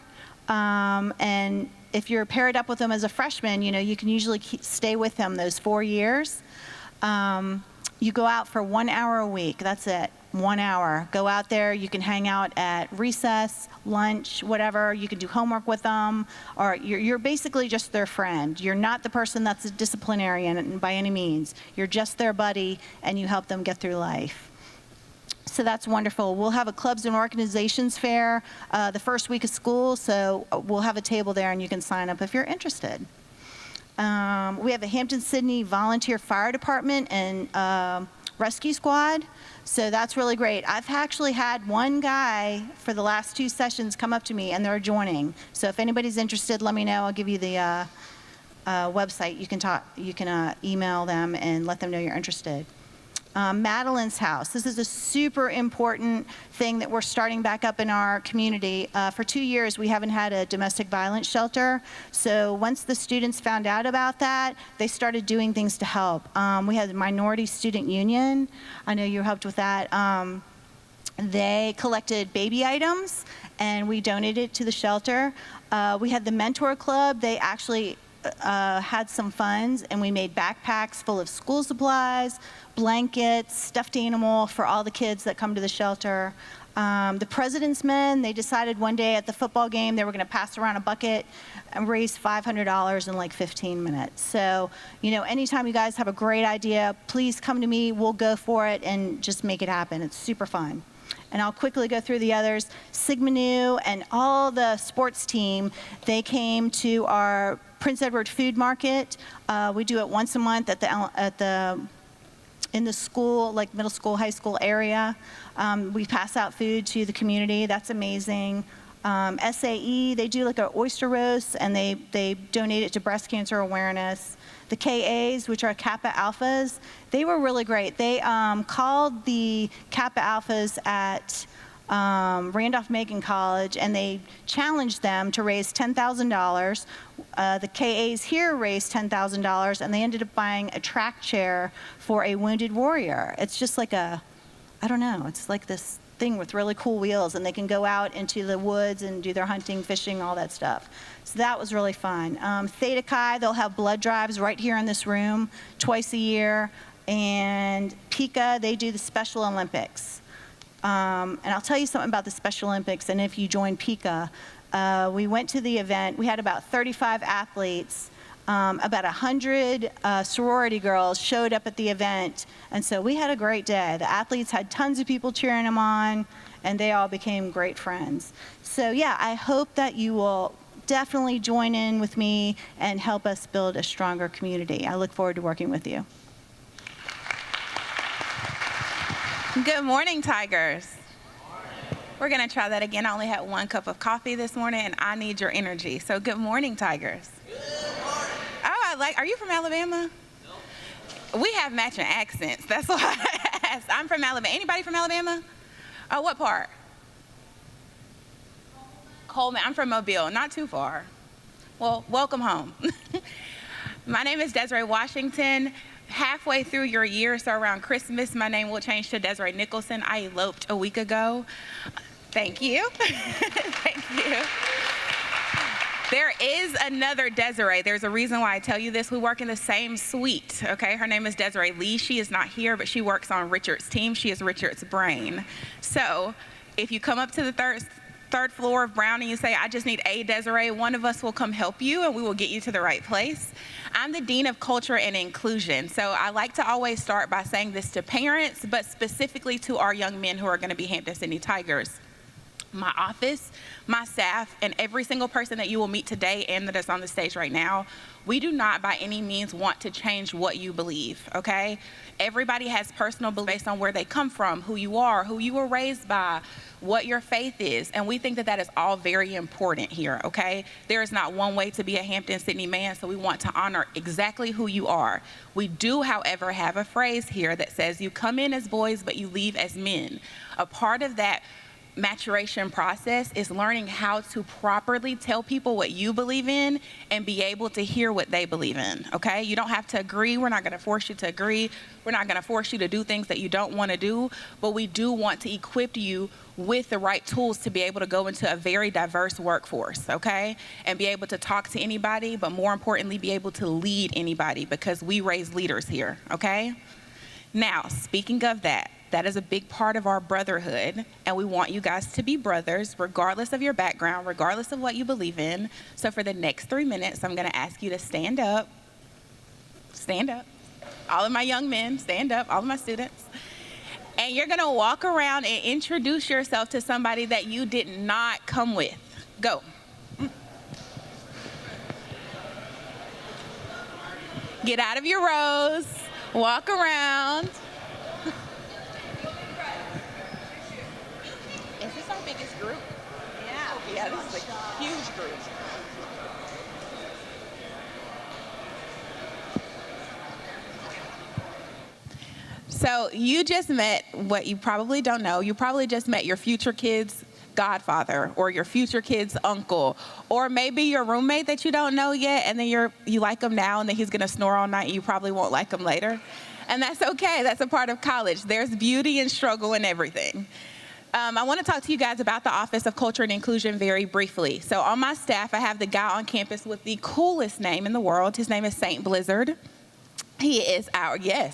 and if you're paired up with them as a freshman, you can usually stay with them those 4 years. You go out for 1 hour a week. That's it. 1 hour. Go out there. You can hang out at recess, lunch, whatever. You can do homework with them, or you're basically just their friend. You're not the person that's a disciplinarian by any means. You're just their buddy, and you help them get through life. So that's wonderful. We'll have a clubs and organizations fair the first week of school, so we'll have a table there, and you can sign up if you're interested. We have a Hampden-Sydney volunteer fire department and rescue squad. So that's really great. I've actually had one guy for the last 2 sessions come up to me, and they're joining. So if anybody's interested, let me know. I'll give you the website. You can email them and let them know you're interested. Madeline's House. This is a super important thing that we're starting back up in our community. For 2 years, we haven't had a domestic violence shelter. So once the students found out about that, they started doing things to help. We had the Minority Student Union. I know you helped with that. They collected baby items, and we donated it to the shelter. We had the Mentor Club. They actually had some funds, and we made backpacks full of school supplies, blankets, stuffed animal for all the kids that come to the shelter. The President's Men, they decided one day at the football game they were going to pass around a bucket and raise $500 in like 15 minutes. So, anytime you guys have a great idea, please come to me. We'll go for it and just make it happen. It's super fun. And I'll quickly go through the others. Sigma Nu and all the sports team, they came to our Prince Edward Food Market. We do it once a month in the school, like middle school, high school area. We pass out food to the community. That's amazing. SAE, they do like an oyster roast, and they donate it to breast cancer awareness. The KAs, which are Kappa Alphas, they were really great. They called the Kappa Alphas at Randolph-Macon College, and they challenged them to raise $10,000. The KAs here raised $10,000, and they ended up buying a track chair for a wounded warrior. It's just like it's like this thing with really cool wheels, and they can go out into the woods and do their hunting, fishing, all that stuff. So that was really fun. Theta Chi, they'll have blood drives right here in this room twice a year. And Pika, they do the Special Olympics. And I'll tell you something about the Special Olympics, and if you join PICA. We went to the event. We had about 35 athletes. About 100 sorority girls showed up at the event, and so we had a great day. The athletes had tons of people cheering them on, and they all became great friends. So yeah, I hope that you will definitely join in with me and help us build a stronger community. I look forward to working with you. Good morning, Tigers. We're going to try that again. I only had 1 cup of coffee this morning, and I need your energy. So good morning, Tigers. Good morning. Oh, are you from Alabama? No. We have matching accents. That's why I asked. I'm from Alabama. Anybody from Alabama? Oh, what part? Coleman. I'm from Mobile. Not too far. Well, welcome home. My name is Desiree Washington. Halfway through your year, so around Christmas, my name will change to Desiree Nicholson. I eloped a week ago. Thank you. Thank you. There is another Desiree. There's a reason why I tell you this. We work in the same suite, okay? Her name is Desiree Lee. She is not here, but she works on Richard's team. She is Richard's brain. So if you come up to the third floor of Brown and you say, I just need a Desiree, one of us will come help you and we will get you to the right place. I'm the Dean of Culture and Inclusion. So I like to always start by saying this to parents, but specifically to our young men who are going to be Hampden-Sydney Tigers. My office, my staff, and every single person that you will meet today and that is on the stage right now, we do not by any means want to change what you believe, okay? Everybody has personal beliefs based on where they come from, who you are, who you were raised by, what your faith is, and we think that that is all very important here, okay? There is not one way to be a Hampden-Sydney man, so we want to honor exactly who you are. We do, however, have a phrase here that says you come in as boys, but you leave as men. A part of that maturation process is learning how to properly tell people what you believe in and be able to hear what they believe in, okay? You don't have to agree. We're not going to force you to agree. We're not going to force you to do things that you don't want to do, but we do want to equip you with the right tools to be able to go into a very diverse workforce, okay? And be able to talk to anybody, but more importantly, be able to lead anybody because we raise leaders here, okay? Now, speaking of that, that is a big part of our brotherhood, and we want you guys to be brothers, regardless of your background, regardless of what you believe in. So for the next 3 minutes, I'm going to ask you to stand up. Stand up. All of my young men, stand up, all of my students. And you're going to walk around and introduce yourself to somebody that you did not come with. Go. Get out of your rows. Walk around. Is this our biggest group? Yeah, this is a huge group. So you just met what you probably don't know. You probably just met your future kid's godfather or your future kid's uncle, or maybe your roommate that you don't know yet, and then you like him now, and then he's gonna snore all night, and you probably won't like him later. And that's okay. That's a part of college. There's beauty and struggle in everything. I want to talk to you guys about the Office of Culture and Inclusion very briefly. So on my staff, I have the guy on campus with the coolest name in the world. His name is Saint Blizzard. He is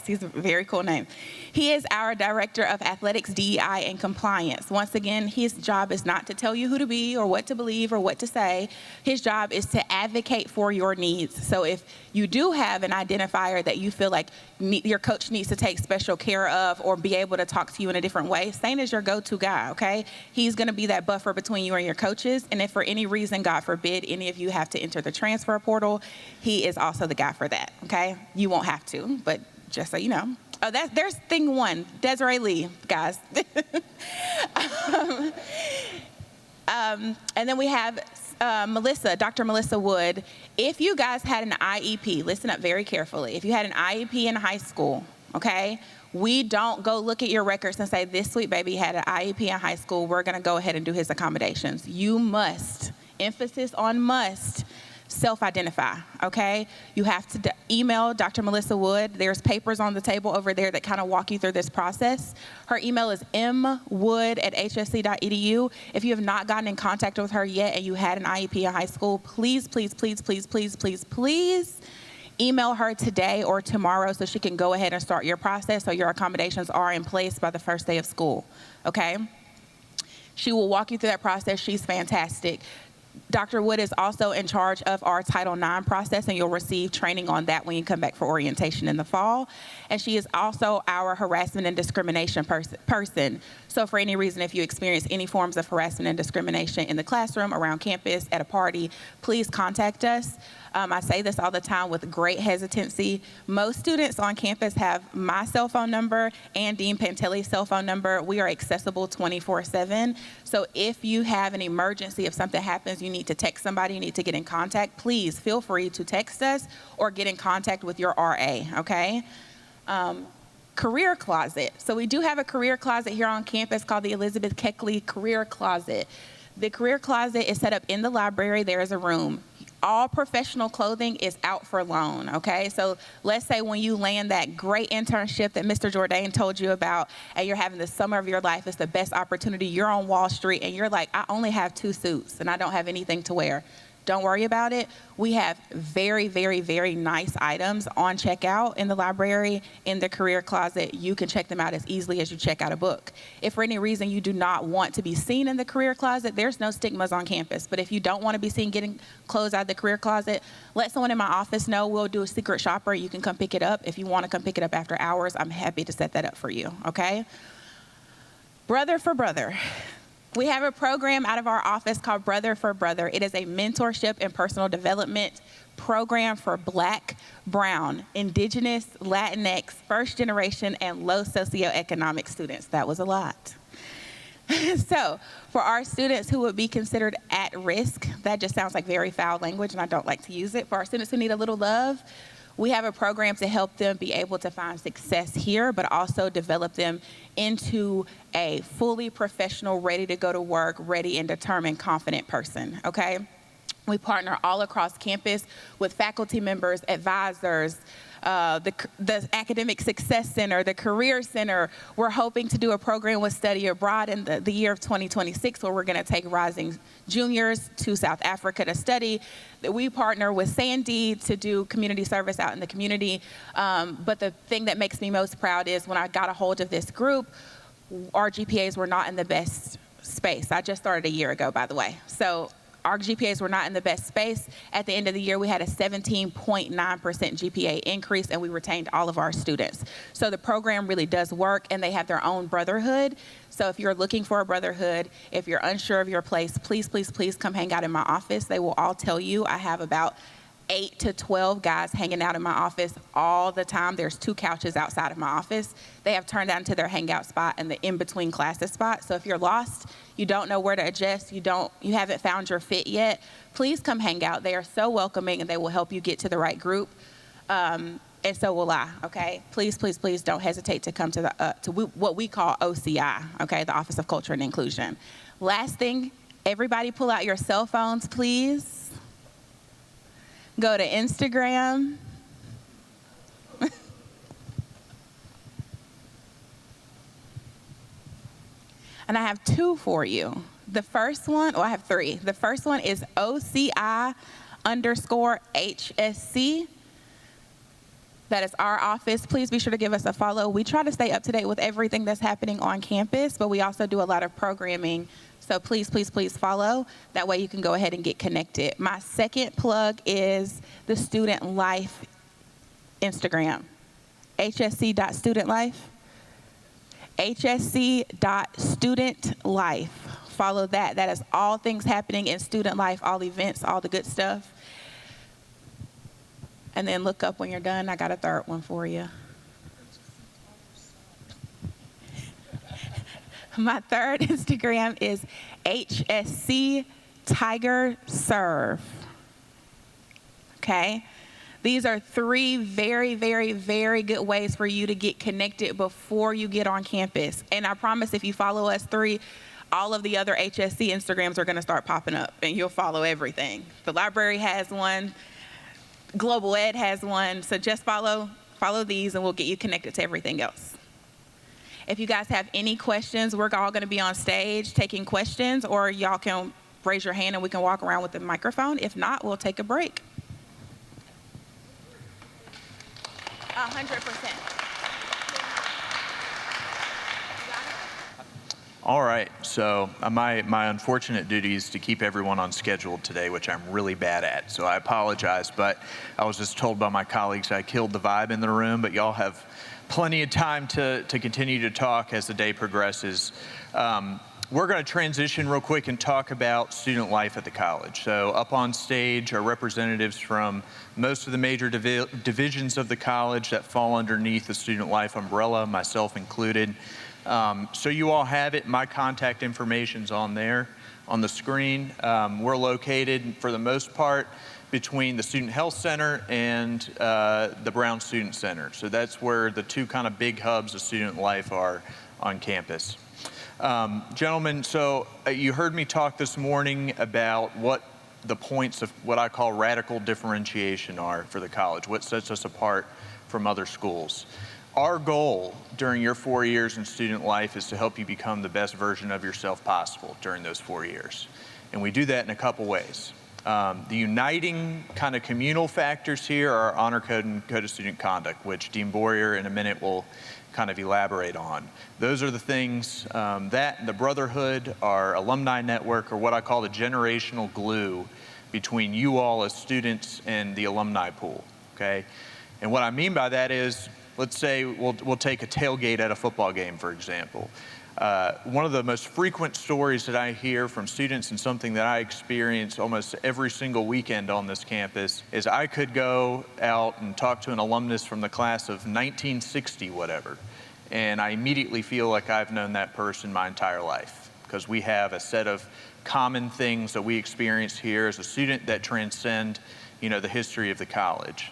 he's a very cool name. He is our Director of Athletics, DEI, and Compliance. Once again, his job is not to tell you who to be or what to believe or what to say. His job is to advocate for your needs. So if you do have an identifier that you feel like your coach needs to take special care of or be able to talk to you in a different way, Saint is your go-to guy, okay? He's going to be that buffer between you and your coaches. And if for any reason, God forbid, any of you have to enter the transfer portal, he is also the guy for that, okay? You won't have to, but just so you know. Oh, there's thing one, Desiree Lee, guys. And then we have Dr. Melissa Wood. If you guys had an IEP, listen up very carefully. If you had an IEP in high school, okay, we don't go look at your records and say, this sweet baby had an IEP in high school, we're gonna go ahead and do his accommodations. You must, emphasis on must, self-identify, okay? You have to email Dr. Melissa Wood. There's papers on the table over there that kind of walk you through this process. Her email is mwood@hsc.edu. If you have not gotten in contact with her yet and you had an IEP in high school, please, please, please, please, please, please, please email her today or tomorrow so she can go ahead and start your process so your accommodations are in place by the first day of school, okay? She will walk you through that process. She's fantastic. Dr. Wood is also in charge of our Title IX process, and you'll receive training on that when you come back for orientation in the fall. And she is also our harassment and discrimination person. So for any reason, if you experience any forms of harassment and discrimination in the classroom, around campus, at a party, please contact us. I say this all the time with great hesitancy. Most students on campus have my cell phone number and Dean Pantele's cell phone number. We are accessible 24/7. So if you have an emergency, if something happens, you need to text somebody, you need to get in contact, please feel free to text us or get in contact with your RA, okay? Career closet. So we do have a career closet here on campus called the Elizabeth Keckley Career Closet. The career closet is set up in the library. There is a room. All professional clothing is out for loan, okay? So let's say when you land that great internship that Mr. Jourdain told you about, and you're having the summer of your life, it's the best opportunity, you're on Wall Street, and you're like, I only have 2 suits, and I don't have anything to wear. Don't worry about it. We have very, very, very nice items on checkout in the library, in the career closet. You can check them out as easily as you check out a book. If for any reason you do not want to be seen in the career closet, there's no stigmas on campus. But if you don't want to be seen getting clothes out of the career closet, let someone in my office know. We'll do a secret shopper. You can come pick it up. If you want to come pick it up after hours, I'm happy to set that up for you, okay? Brother for Brother. We have a program out of our office called Brother for Brother. It is a mentorship and personal development program for Black, Brown, Indigenous, Latinx, first generation, and low socioeconomic students. That was a lot. So for our students who would be considered at risk, that just sounds like very foul language, and I don't like to use it. For our students who need a little love, we have a program to help them be able to find success here, but also develop them into a fully professional, ready to go to work, ready and determined, confident person, okay? We partner all across campus with faculty members, advisors, the Academic Success Center, the Career Center. We're hoping to do a program with Study Abroad in the year of 2026 where we're going to take rising juniors to South Africa to study. We partner with Sandy to do community service out in the community. But the thing that makes me most proud is when I got a hold of this group, our GPAs were not in the best space. I just started a year ago, by the way. So our GPAs were not in the best space. At the end of the year, we had a 17.9% GPA increase, and we retained all of our students. So the program really does work, and they have their own brotherhood. So if you're looking for a brotherhood, if you're unsure of your place, please, please, please come hang out in my office. They will all tell you. I have about 8 to 12 guys hanging out in my office all the time. There's 2 couches outside of my office. They have turned that into their hangout spot and the in-between classes spot. So if you're lost, you don't know where to adjust, you haven't found your fit yet, please come hang out. They are so welcoming, and they will help you get to the right group. And so will I, okay? Please, please, please don't hesitate to come to what we call OCI, okay, the Office of Culture and Inclusion. Last thing, everybody pull out your cell phones, please. Go to Instagram. And I have 2 for you. The first one, I have 3. The first one is OCI_HSC. That is our office. Please be sure to give us a follow. We try to stay up to date with everything that's happening on campus, but we also do a lot of programming. So please, please, please follow. That way you can go ahead and get connected. My second plug is the Student Life Instagram, hsc.studentlife. hsc.studentlife. Follow that. That is all things happening in student life, all events, all the good stuff. And then look up when you're done. I got a third one for you. My third Instagram is HSC Tiger Serve. Okay? These are 3 very, very, very good ways for you to get connected before you get on campus. And I promise if you follow us 3, all of the other HSC Instagrams are going to start popping up, and you'll follow everything. The library has one. Global Ed has one. So just follow these, and we'll get you connected to everything else. If you guys have any questions, we're all going to be on stage taking questions, or y'all can raise your hand and we can walk around with the microphone. If not, we'll take a break. 100%. All right, so my unfortunate duty is to keep everyone on schedule today, which I'm really bad at, so I apologize, but I was just told by my colleagues I killed the vibe in the room, but y'all have plenty of time to continue to talk as the day progresses. We're going to transition real quick and talk about student life at the college. So up on stage are representatives from most of the major divisions of the college that fall underneath the student life umbrella, myself included. So you all have it. My contact information's on there on the screen. We're located, for the most part, between the Student Health Center and the Brown Student Center. So that's where the two kind of big hubs of student life are on campus. Gentlemen, so you heard me talk this morning about what the points of what I call radical differentiation are for the college, what sets us apart from other schools. Our goal during your 4 years in student life is to help you become the best version of yourself possible during those 4 years. And we do that in a couple ways. The uniting kind of communal factors here are honor code and code of student conduct, which Dean Bowyer in a minute will kind of elaborate on. Those are the things that the brotherhood, our alumni network, or what I call the generational glue between you all as students and the alumni pool, okay? And what I mean by that is, let's say we'll take a tailgate at a football game, for example. One of the most frequent stories that I hear from students, and something that I experience almost every single weekend on this campus, is I could go out and talk to an alumnus from the class of 1960 whatever, and I immediately feel like I've known that person my entire life, because we have a set of common things that we experience here as a student that transcend, you know, the history of the college.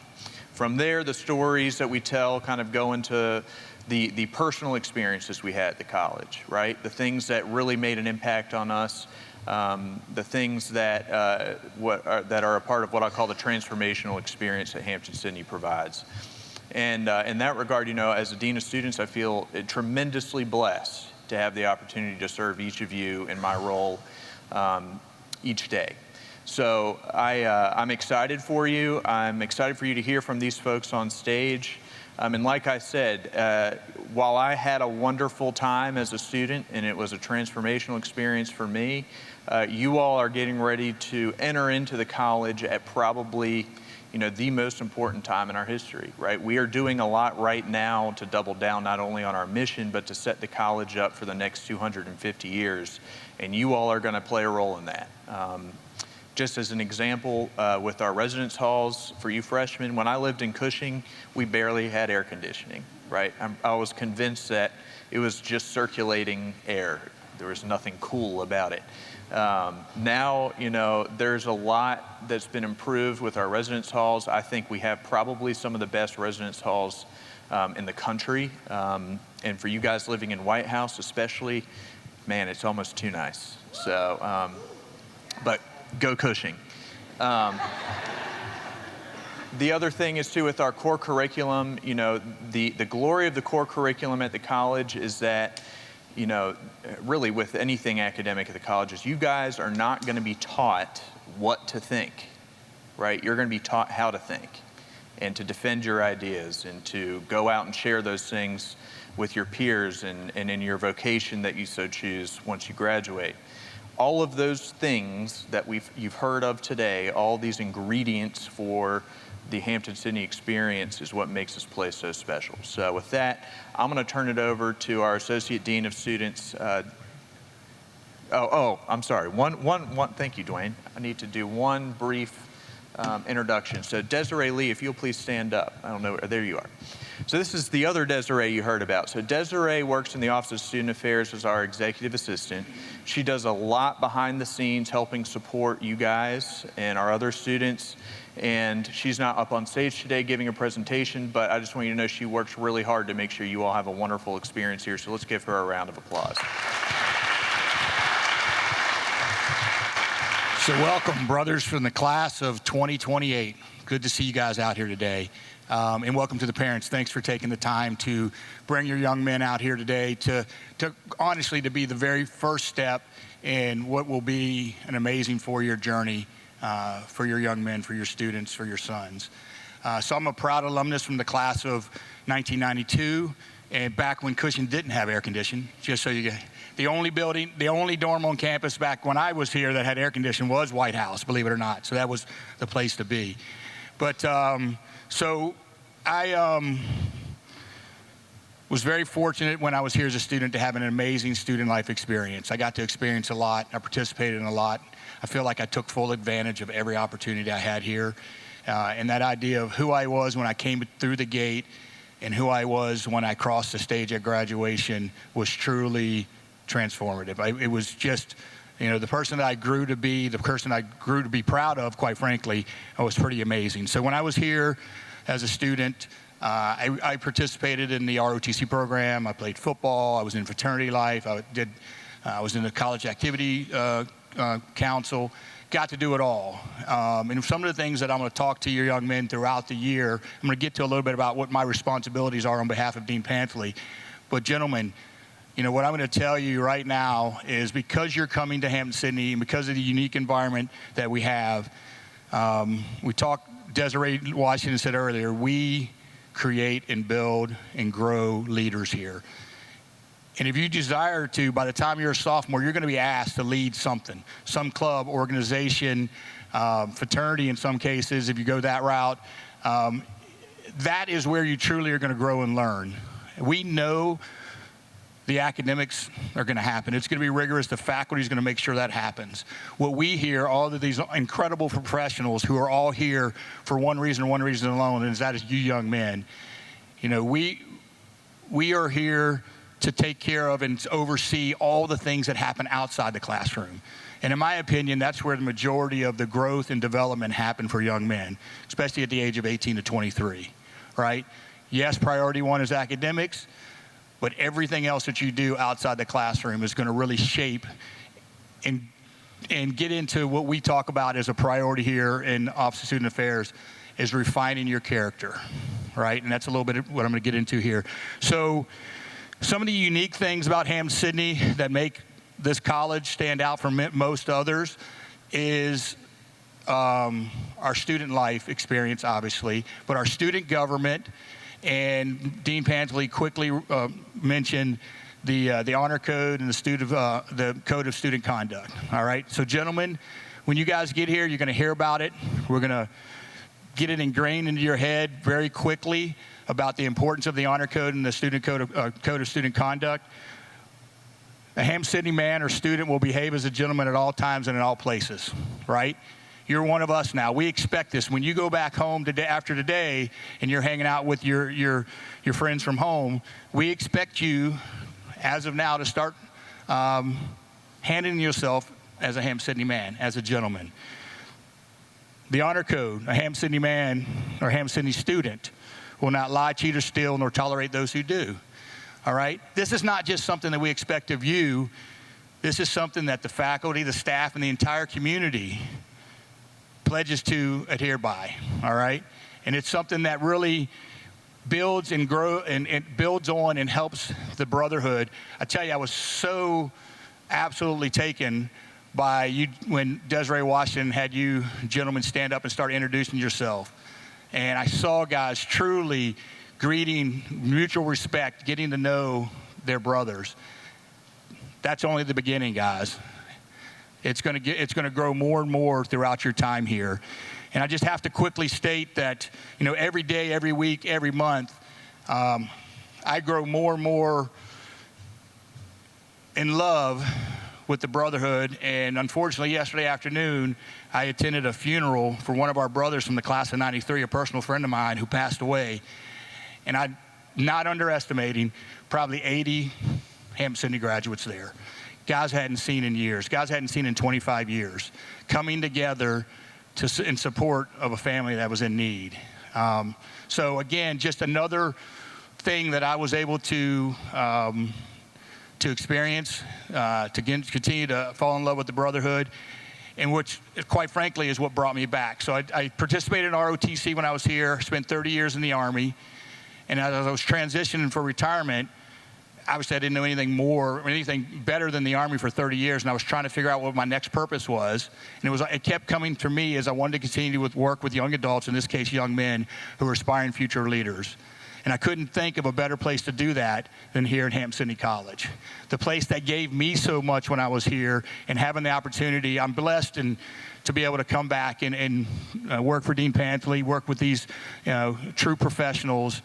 From there, the stories that we tell kind of go into the personal experiences we had at the college, right? The things that really made an impact on us, the things that are a part of what I call the transformational experience that Hampden-Sydney provides. And in that regard, you know, as a dean of students, I feel tremendously blessed to have the opportunity to serve each of you in my role each day. So I'm excited for you. I'm excited for you to hear from these folks on stage. And like I said, while I had a wonderful time as a student, and it was a transformational experience for me, you all are getting ready to enter into the college at probably, you know, the most important time in our history, right? We are doing a lot right now to double down not only on our mission, but to set the college up for the next 250 years. And you all are going to play a role in that. Just as an example, with our residence halls, for you freshmen, when I lived in Cushing, we barely had air conditioning, right? I was convinced that it was just circulating air. There was nothing cool about it. Now, you know, there's a lot that's been improved with our residence halls. I think we have probably some of the best residence halls in the country. And for you guys living in White House especially, man, it's almost too nice. So, but go Cushing. The other thing is too, with our core curriculum, you know, the glory of the core curriculum at the college is that, you know, really with anything academic at the colleges, you guys are not going to be taught what to think, right? You're going to be taught how to think and to defend your ideas and to go out and share those things with your peers and in your vocation that you so choose once you graduate. All of those things that you've heard of today, all these ingredients for the Hampden-Sydney experience is what makes this place so special. So with that, I'm going to turn it over to our Associate Dean of Students. I'm sorry. Thank you, Dwayne. I need to do one brief introduction. So Desiree Lee, if you'll please stand up. I don't know, there you are. So this is the other Desiree you heard about. So Desiree works in the Office of Student Affairs as our executive assistant. She does a lot behind the scenes helping support you guys and our other students. And she's not up on stage today giving a presentation, but I just want you to know she works really hard to make sure you all have a wonderful experience here. So let's give her a round of applause. So welcome, brothers from the class of 2028. Good to see you guys out here today. And welcome to the parents. Thanks for taking the time to bring your young men out here today to honestly, to be the very first step in what will be an amazing 4-year journey for your young men, for your students, for your sons. So I'm a proud alumnus from the class of 1992, and back when Cushing didn't have air conditioning, just so you get, the only dorm on campus back when I was here that had air conditioning was White House, believe it or not. So that was the place to be. But so I was very fortunate when I was here as a student to have an amazing student life experience. I got to experience a lot. I participated in a lot. I feel like I took full advantage of every opportunity I had here. And that idea of who I was when I came through the gate and who I was when I crossed the stage at graduation was truly transformative. It was just, you know, the person that I grew to be, the person I grew to be proud of, quite frankly, was pretty amazing. So when I was here as a student, I participated in the ROTC program. I played football. I was in fraternity life. I was in the college activity council. Got to do it all. And some of the things that I'm going to talk to your young men throughout the year, I'm going to get to a little bit about what my responsibilities are on behalf of Dean Pantele. But gentlemen, you know, what I'm going to tell you right now is because you're coming to Hampden-Sydney and because of the unique environment that we have, Desiree Washington said earlier, we create and build and grow leaders here. And if you desire to, by the time you're a sophomore, you're going to be asked to lead something, some club, organization, fraternity in some cases, if you go that route. That is where you truly are going to grow and learn. We know the academics are going to happen. It's going to be rigorous. The faculty is going to make sure that happens. What we hear, all of these incredible professionals who are all here for one reason alone, and that is you young men. You know, we are here to take care of and oversee all the things that happen outside the classroom. And in my opinion, that's where the majority of the growth and development happen for young men, especially at the age of 18 to 23, right? Yes, priority one is academics, but everything else that you do outside the classroom is going to really shape and get into what we talk about as a priority here in Office of Student Affairs, is refining your character, right? And that's a little bit of what I'm going to get into here. So some of the unique things about Hampden-Sydney that make this college stand out from most others is our student life experience, obviously, but our student government. And Dean Pantele quickly mentioned the honor code and the code of student conduct. All right. So, gentlemen, when you guys get here, you're going to hear about it. We're going to get it ingrained into your head very quickly about the importance of the honor code and the student code of student conduct. A Hampden-Sydney man or student will behave as a gentleman at all times and in all places. Right. You're one of us now. We expect this. When you go back home today, after today, and you're hanging out with your friends from home, we expect you, as of now, to start handling yourself as a Hampden-Sydney man, as a gentleman. The honor code, a Hampden-Sydney man or Hampden-Sydney student will not lie, cheat, or steal, nor tolerate those who do. All right? This is not just something that we expect of you. This is something that the faculty, the staff, and the entire community pledges to adhere by, all right? And it's something that really builds and grows and it builds on and helps the brotherhood. I tell you, I was so absolutely taken by you when Desiree Washington had you gentlemen stand up and start introducing yourself. And I saw guys truly greeting, mutual respect, getting to know their brothers. That's only the beginning, guys. It's going to grow more and more throughout your time here. And I just have to quickly state that, you know, every day, every week, every month, I grow more and more in love with the brotherhood. And unfortunately, yesterday afternoon, I attended a funeral for one of our brothers from the class of 93, a personal friend of mine who passed away. And I'm not underestimating, probably 80 Hampden-Sydney graduates there. Guys I hadn't seen in years, guys I hadn't seen in 25 years, coming together in support of a family that was in need. So again, just another thing that I was able to experience, to continue to fall in love with the brotherhood, and which, quite frankly, is what brought me back. So I participated in ROTC when I was here, spent 30 years in the Army, and as I was transitioning for retirement, obviously I didn't know anything more or anything better than the Army for 30 years, and I was trying to figure out what my next purpose was. And it kept coming to me as I wanted to continue to work with young adults, in this case young men, who are aspiring future leaders. And I couldn't think of a better place to do that than here at Hampden-Sydney College. The place that gave me so much when I was here, and having the opportunity, I'm blessed to be able to come back and work for Dean Pantele, work with these true professionals,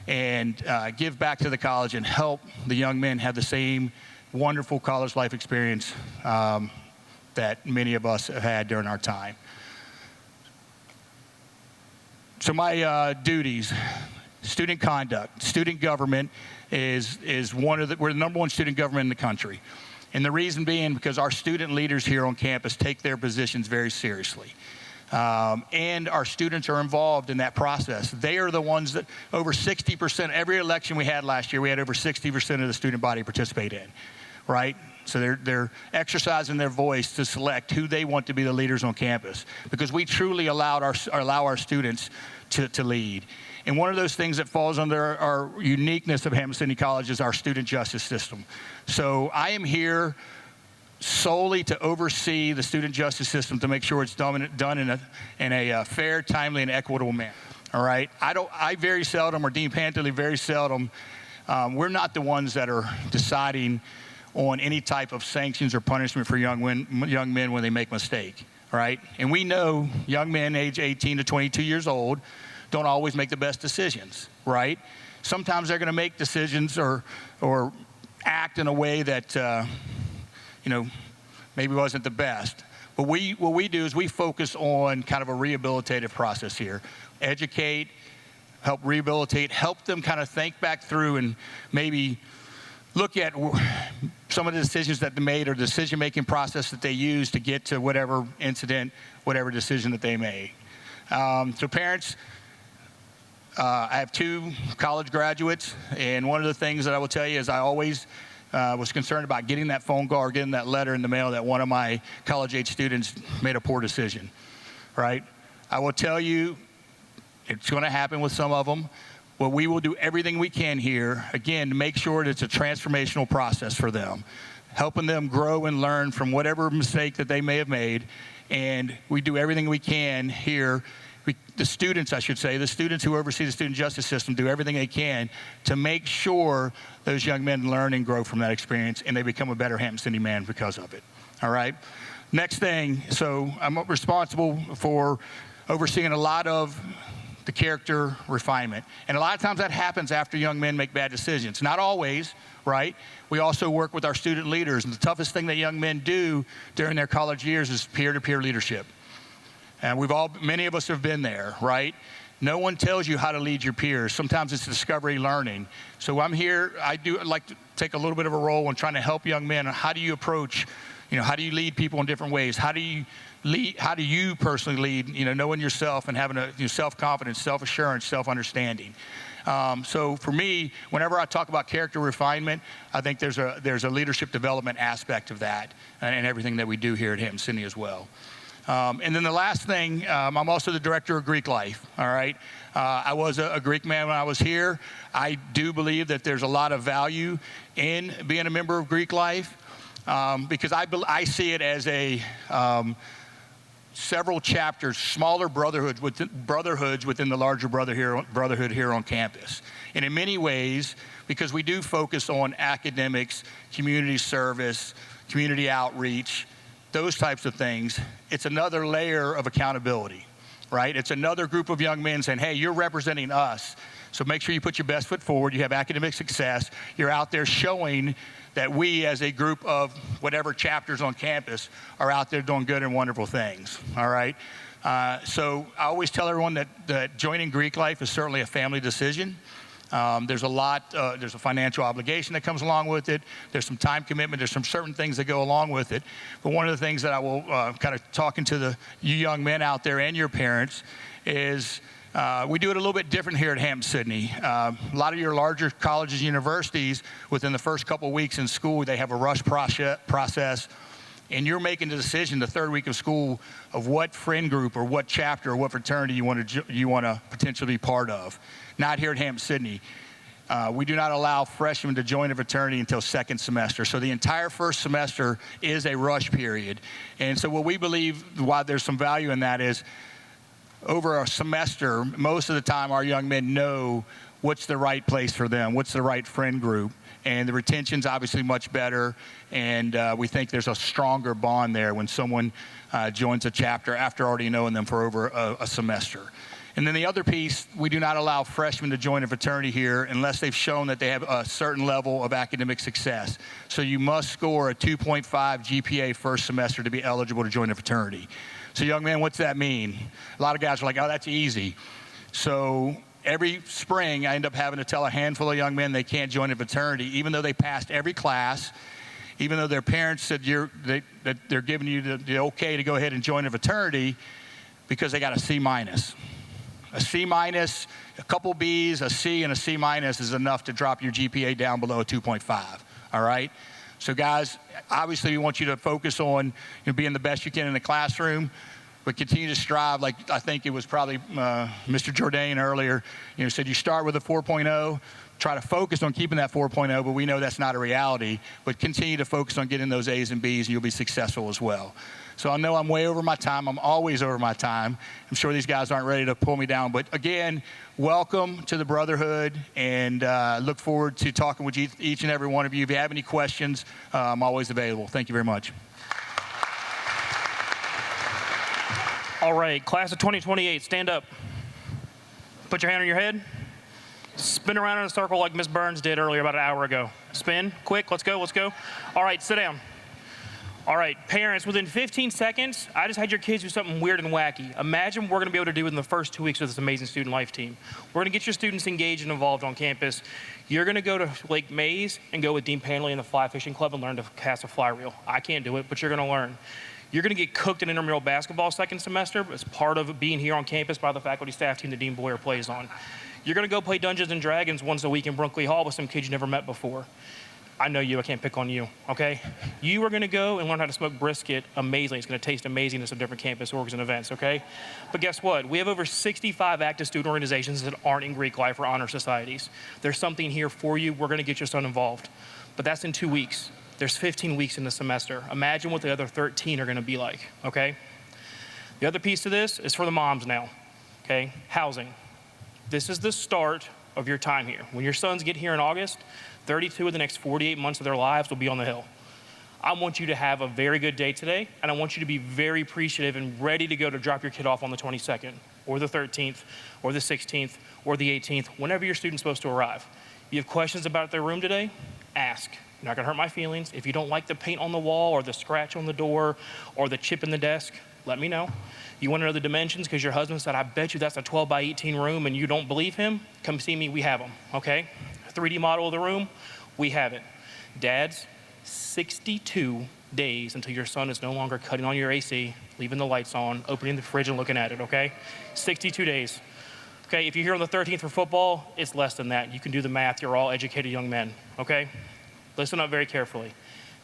and give back to the college and help the young men have the same wonderful college life experience that many of us have had during our time. So my duties: student conduct. Student government is we're the number one student government in the country. And the reason being because our student leaders here on campus take their positions very seriously. And our students are involved in that process. They are the ones that over 60%, every election we had last year, we had over 60% of the student body participate in, right? So they're exercising their voice to select who they want to be the leaders on campus, because we truly allow our students to lead. And one of those things that falls under our uniqueness of Hampden-Sydney College is our student justice system. So I am here solely to oversee the student justice system to make sure it's done in a fair, timely, and equitable manner. All right? I very seldom, or Dean Pantele very seldom, we're not the ones that are deciding on any type of sanctions or punishment for young men when they make a mistake. All right? And we know young men age 18 to 22 years old don't always make the best decisions, right? Sometimes they're going to make decisions or act in a way that maybe wasn't the best. But what we do is we focus on kind of a rehabilitative process here. Educate, help rehabilitate, help them kind of think back through and maybe look at some of the decisions that they made or the decision-making process that they used to get to whatever incident, whatever decision that they made. So parents, I have 2 college graduates, and one of the things that I will tell you is I always was concerned about getting that phone call or getting that letter in the mail that one of my college-age students made a poor decision, right? I will tell you it's going to happen with some of them. Well, we will do everything we can here, again, to make sure that it's a transformational process for them, helping them grow and learn from whatever mistake that they may have made. And we do everything we can here. The students, I should say, the students who oversee the student justice system do everything they can to make sure those young men learn and grow from that experience, and they become a better Hampden-Sydney man because of it. All right? Next thing, so I'm responsible for overseeing a lot of the character refinement. And a lot of times that happens after young men make bad decisions. Not always, right? We also work with our student leaders, and the toughest thing that young men do during their college years is peer-to-peer leadership. And many of us have been there, right? No one tells you how to lead your peers. Sometimes it's discovery learning. So I'm here, I'd like to take a little bit of a role in trying to help young men. How do you approach, how do you lead people in different ways? How do you personally lead, knowing yourself and having self-confidence, self-assurance, self-understanding. So for me, whenever I talk about character refinement, I think there's a leadership development aspect of that and everything that we do here at Hampden-Sydney as well. And then the last thing, I'm also the director of Greek life, all right? I was a Greek man when I was here. I do believe that there's a lot of value in being a member of Greek life because I see it as several chapters, smaller brotherhoods within the larger brotherhood here on campus. And in many ways, because we do focus on academics, community service, community outreach, those types of things, it's another layer of accountability, right? It's another group of young men saying, hey, you're representing us, so make sure you put your best foot forward, you have academic success, you're out there showing that we as a group of whatever chapters on campus are out there doing good and wonderful things, all right? So I always tell everyone that joining Greek life is certainly a family decision. There's a financial obligation that comes along with it. There's some time commitment. There's some certain things that go along with it. But one of the things that I will kind of talking to you young men out there and your parents is we do it a little bit different here at Hampden-Sydney. A lot of your larger colleges and universities, within the first couple of weeks in school, they have a rush process. And you're making the decision the third week of school of what friend group or what chapter or what fraternity you want to potentially be part of. Not here at Hampden-Sydney. We do not allow freshmen to join a fraternity until second semester. So the entire first semester is a rush period. And so what we believe, why there's some value in that is, over a semester, most of the time our young men know what's the right place for them, what's the right friend group. And the retention's obviously much better, and we think there's a stronger bond there when someone joins a chapter after already knowing them for over a semester. And then the other piece, we do not allow freshmen to join a fraternity here unless they've shown that they have a certain level of academic success. So you must score a 2.5 GPA first semester to be eligible to join a fraternity. So young man, what's that mean? A lot of guys are like, oh, that's easy. So every spring, I end up having to tell a handful of young men they can't join a fraternity, even though they passed every class, even though their parents said that they're giving you the okay to go ahead and join a fraternity, because they got a C minus. A C minus, a couple B's, a C, and a C minus is enough to drop your GPA down below a 2.5, all right? So guys, obviously we want you to focus on being the best you can in the classroom, but continue to strive. Like I think it was probably Mr. Jourdain earlier, said you start with a 4.0, try to focus on keeping that 4.0, but we know that's not a reality, but continue to focus on getting those A's and B's and you'll be successful as well. So I know I'm way over my time. I'm always over my time. I'm sure these guys aren't ready to pull me down, but again, welcome to the Brotherhood, and look forward to talking with each and every one of you. If you have any questions, I'm always available. Thank you very much. All right, class of 2028, stand up. Put your hand on your head. Spin around in a circle like Miss Burns did earlier about an hour ago. Spin, quick, let's go, let's go. All right, sit down. All right, parents, within 15 seconds, I just had your kids do something weird and wacky. Imagine what we're gonna be able to do in the first 2 weeks with this amazing student life team. We're gonna get your students engaged and involved on campus. You're gonna go to Lake Mays and go with Dean Pantele and the Fly Fishing Club and learn to cast a fly reel. I can't do it, but you're gonna learn. You're gonna get cooked in intramural basketball second semester as part of being here on campus by the faculty staff team that Dean Bowyer plays on. You're gonna go play Dungeons and Dragons once a week in Brunkley Hall with some kids you never met before. I know you, I can't pick on you, okay? You are gonna go and learn how to smoke brisket amazingly. It's gonna taste amazing at some different campus orgs and events, okay? But guess what? We have over 65 active student organizations that aren't in Greek life or honor societies. There's something here for you. We're gonna get your son involved. But that's in 2 weeks. There's 15 weeks in the semester. Imagine what the other 13 are gonna be like, okay? The other piece of this is for the moms now, okay? Housing. This is the start of your time here. When your sons get here in August, 32 of the next 48 months of their lives will be on the Hill. I want you to have a very good day today, and I want you to be very appreciative and ready to go to drop your kid off on the 22nd, or the 13th, or the 16th, or the 18th, whenever your student's supposed to arrive. If you have questions about their room today, ask. You're not gonna hurt my feelings. If you don't like the paint on the wall, or the scratch on the door, or the chip in the desk, let me know. You wanna know the dimensions because your husband said, I bet you that's a 12 by 18 room, and you don't believe him? Come see me, we have them, okay? 3D model of the room, we have it. Dads, 62 days until your son is no longer cutting on your AC, leaving the lights on, opening the fridge and looking at it, okay? 62 days. Okay, if you're here on the 13th for football, it's less than that. You can do the math, you're all educated young men, okay? Listen up very carefully.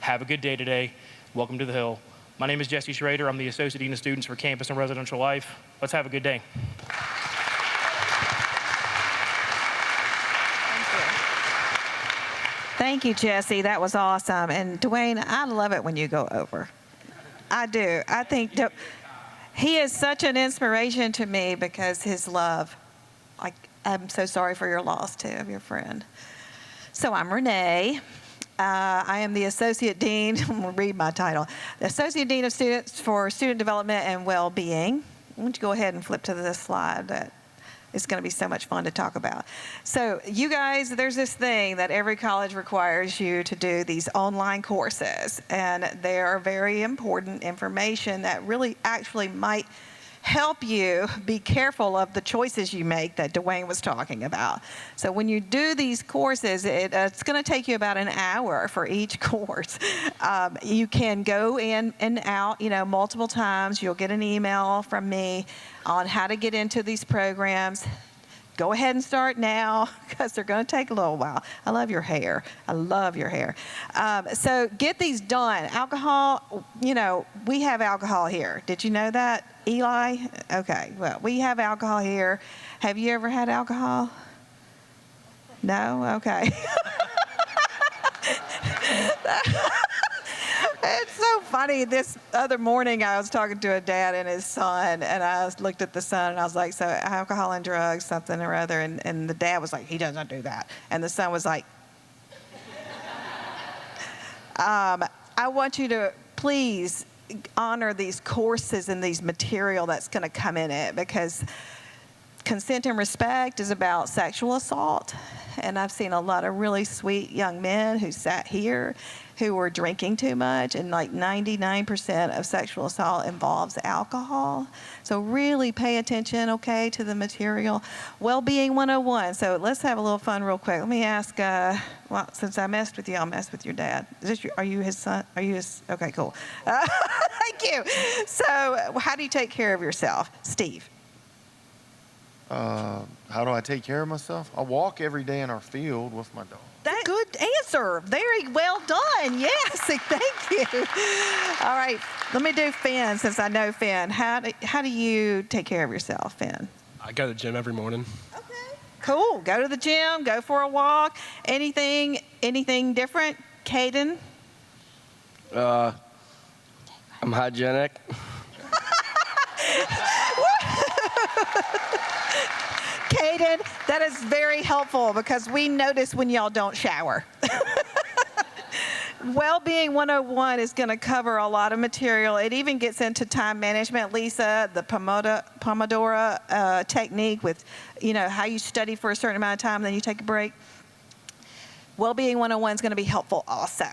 Have a good day today. Welcome to the Hill. My name is Jesse Schrader. I'm the Associate Dean of Students for Campus and Residential Life. Let's have a good day. Thank you, Jesse. That was awesome. And Dwayne, I love it when you go over. I do. I think he is such an inspiration to me because his love. Like, I'm so sorry for your loss, too, of your friend. So I'm Renae. I am the Associate Dean. I'm going to read my title. The Associate Dean of Students for Student Development and Well-Being. Why don't you go ahead and flip to this slide that is going to be so much fun to talk about. So you guys, there's this thing that every college requires you to do, these online courses, and they are very important information that really actually might help you be careful of the choices you make that Dwayne was talking about. So when you do these courses, it's going to take you about an hour for each course. You can go in and out, multiple times. You'll get an email from me on how to get into these programs. Go ahead and start now because they're going to take a little while. I love your hair. I love your hair. So get these done. Alcohol, we have alcohol here. Did you know that, Eli? Okay, well, we have alcohol here. Have you ever had alcohol? No? Okay. It's so funny. This other morning, I was talking to a dad and his son, and I looked at the son, and I was like, so alcohol and drugs, something or other, and the dad was like, he doesn't do that. And the son was like, I want you to please honor these courses and these material that's going to come in it, because consent and respect is about sexual assault. And I've seen a lot of really sweet young men who sat here who were drinking too much, and like 99% of sexual assault involves alcohol. So really pay attention, okay, to the material. Well-being 101. So let's have a little fun real quick. Let me ask, well, since I messed with you, I'll mess with your dad. Are you his son? Are you his? Okay, cool. Thank you. So how do you take care of yourself? Steve. How do I take care of myself? I walk every day in our field with my dog. That's a good answer. Very well done. Yes, thank you. All right, let me do Finn, since I know Finn. How do you take care of yourself, Finn? I go to the gym every morning. Okay. Cool. Go to the gym. Go for a walk. Anything different? Caden? I'm hygienic. Caden, that is very helpful, because we notice when y'all don't shower. Wellbeing 101 is going to cover a lot of material. It even gets into time management, Lisa, the Pomodoro technique with, how you study for a certain amount of time, then you take a break. Wellbeing 101 is going to be helpful also.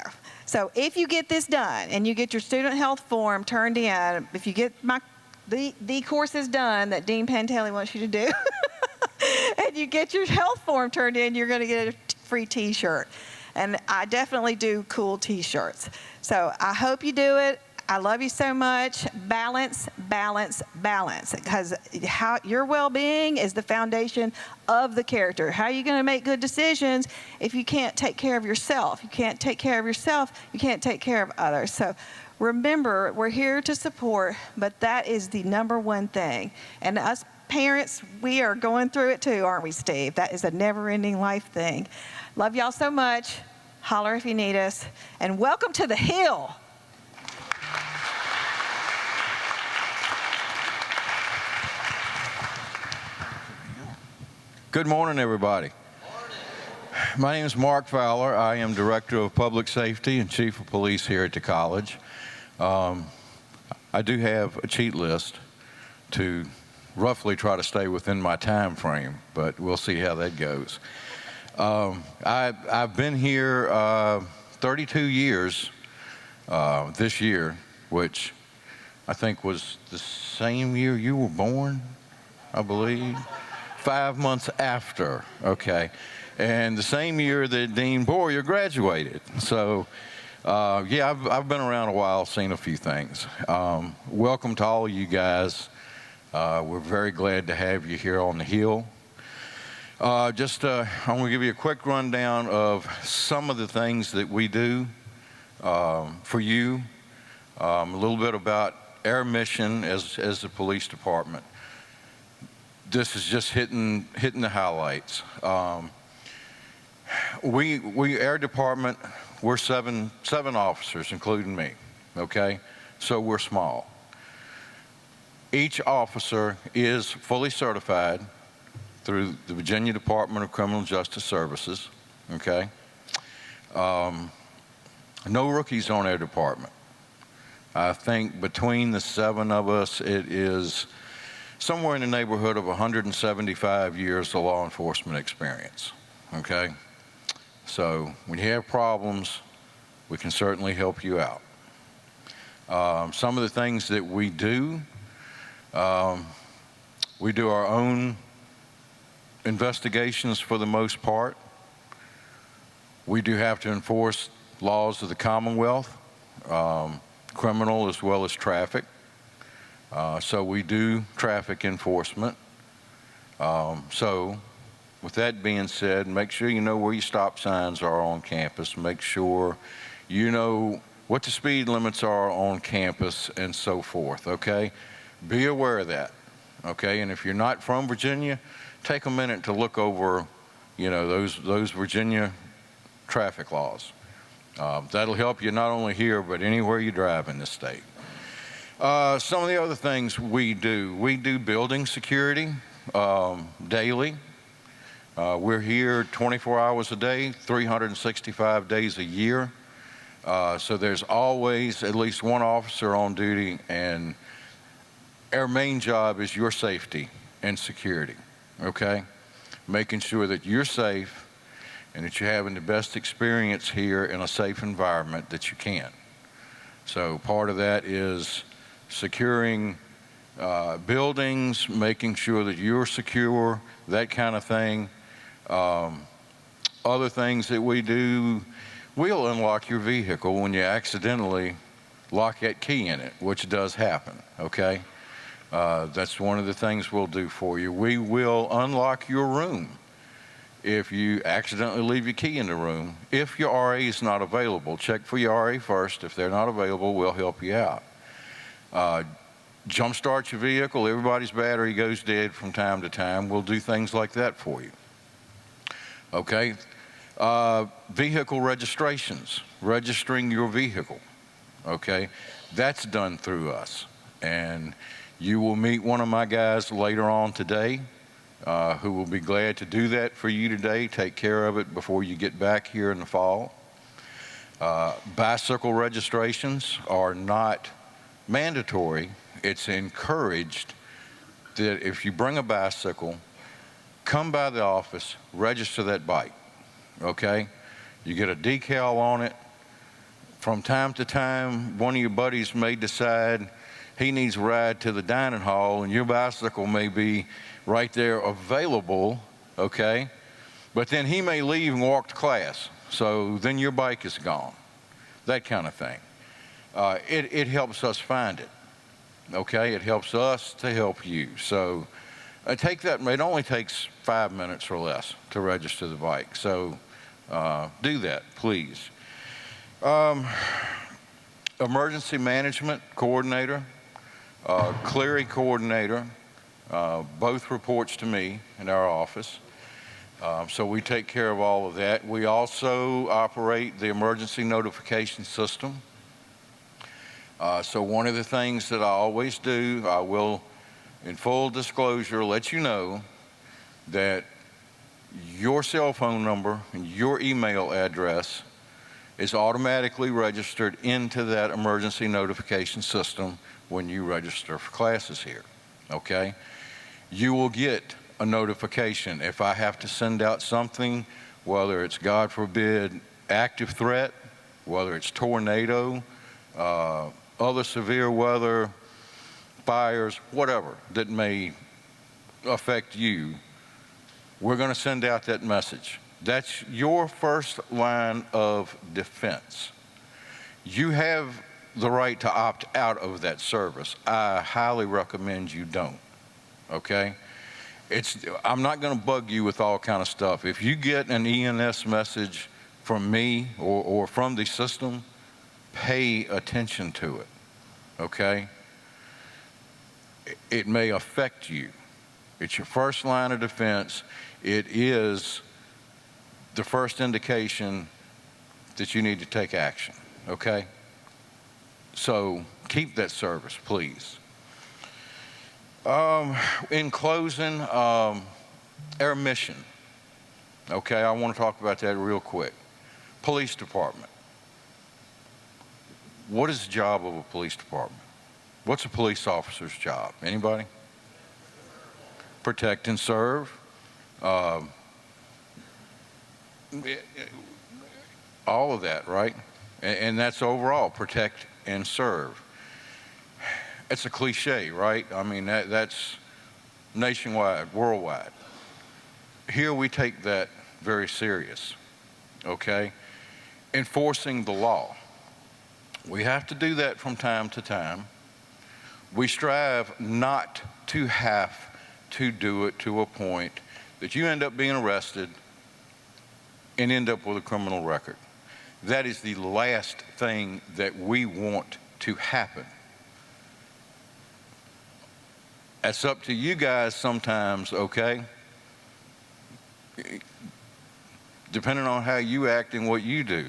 So if you get this done and you get your student health form turned in, if you get the courses done that Dean Pantele wants you to do, and you get your health form turned in, you're going to get a free T-shirt. And I definitely do cool T-shirts. So I hope you do it. I love you so much. Balance, balance, balance. Because your well-being is the foundation of the character. How are you going to make good decisions if you can't take care of yourself? You can't take care of yourself, you can't take care of others. So remember, we're here to support, but that is the number one thing. And us parents, we are going through it too, aren't we, Steve? That is a never-ending life thing. Love y'all so much. Holler if you need us. And welcome to the Hill. Good morning, everybody. My name is Mark Fowler. I am Director of Public Safety and Chief of Police here at the college. I do have a cheat list to roughly try to stay within my time frame, but we'll see how that goes. I've been here 32 years this year, which I think was the same year you were born, I believe. 5 months after, okay. And the same year that Dean Bowyer graduated. So, yeah, I've been around a while, seen a few things. Welcome to all of you guys. We're very glad to have you here on the Hill. I'm going to give you a quick rundown of some of the things that we do for you. A little bit about our mission as the police department. This is just hitting the highlights. Our department, we're seven officers, including me. Okay, so we're small. Each officer is fully certified through the Virginia Department of Criminal Justice Services, okay? No rookies on our department. I think between the 7 of us, it is somewhere in the neighborhood of 175 years of law enforcement experience, okay? So when you have problems, we can certainly help you out. Some of the things that we do our own investigations for the most part. We do have to enforce laws of the Commonwealth, criminal as well as traffic. So we do traffic enforcement. So with that being said, make sure you know where your stop signs are on campus. Make sure you know what the speed limits are on campus and so forth, okay? Be aware of that, okay? And if you're not from Virginia, take a minute to look over you know, those Virginia traffic laws. That'll help you not only here, but anywhere you drive in the state. Some of the other things we do building security daily. We're here 24 hours a day, 365 days a year. So there's always at least one officer on duty, and our main job is your safety and security, okay? Making sure that you're safe and that you're having the best experience here in a safe environment that you can. So part of that is securing buildings, making sure that you're secure, that kind of thing. Other things that we do, we'll unlock your vehicle when you accidentally lock that key in it, which does happen, okay? That's one of the things we'll do for you. We will unlock your room if you accidentally leave your key in the room. If your RA is not available, check for your RA first. If they're not available, we'll help you out. Jumpstart your vehicle. Everybody's battery goes dead from time to time. We'll do things like that for you. Okay? Vehicle registrations, registering your vehicle. Okay? That's done through us. And you will meet one of my guys later on today who will be glad to do that for you today, take care of it before you get back here in the fall. Bicycle registrations are not mandatory. It's encouraged that if you bring a bicycle, come by the office, register that bike, okay? You get a decal on it. From time to time, one of your buddies may decide he needs a ride to the dining hall, and your bicycle may be right there available, okay? But then he may leave and walk to class, so then your bike is gone, that kind of thing. It helps us find it, okay? It helps us to help you. So take that, it only takes 5 minutes or less to register the bike, so do that, please. Emergency management coordinator, Clery coordinator, both reports to me in our office. So we take care of all of that. We also operate the emergency notification system. So one of the things that I always do, I will, in full disclosure, let you know that your cell phone number and your email address is automatically registered into that emergency notification system when you register for classes here, okay? You will get a notification if I have to send out something, whether it's, God forbid, active threat, whether it's tornado, other severe weather, fires, whatever that may affect you. We're going to send out that message. That's your first line of defense. You have the right to opt out of that service. I highly recommend you don't, okay? I'm not going to bug you with all kind of stuff. If you get an ENS message from me or from the system, pay attention to it, okay? It may affect you. It's your first line of defense. It is the first indication that you need to take action, okay? So keep that service, please. In closing, our mission, okay, I want to talk about that real quick. Police department. What is the job of a police department? What's a police officer's job? Anybody? Protect and serve. All of that, right? And that's overall, protect and serve. It's a cliche, right? I mean, that's nationwide, worldwide. Here we take that very serious, okay? Enforcing the law. We have to do that from time to time. We strive not to have to do it to a point that you end up being arrested and end up with a criminal record. That is the last thing that we want to happen. That's up to you guys sometimes, okay? depending on how you act and what you do,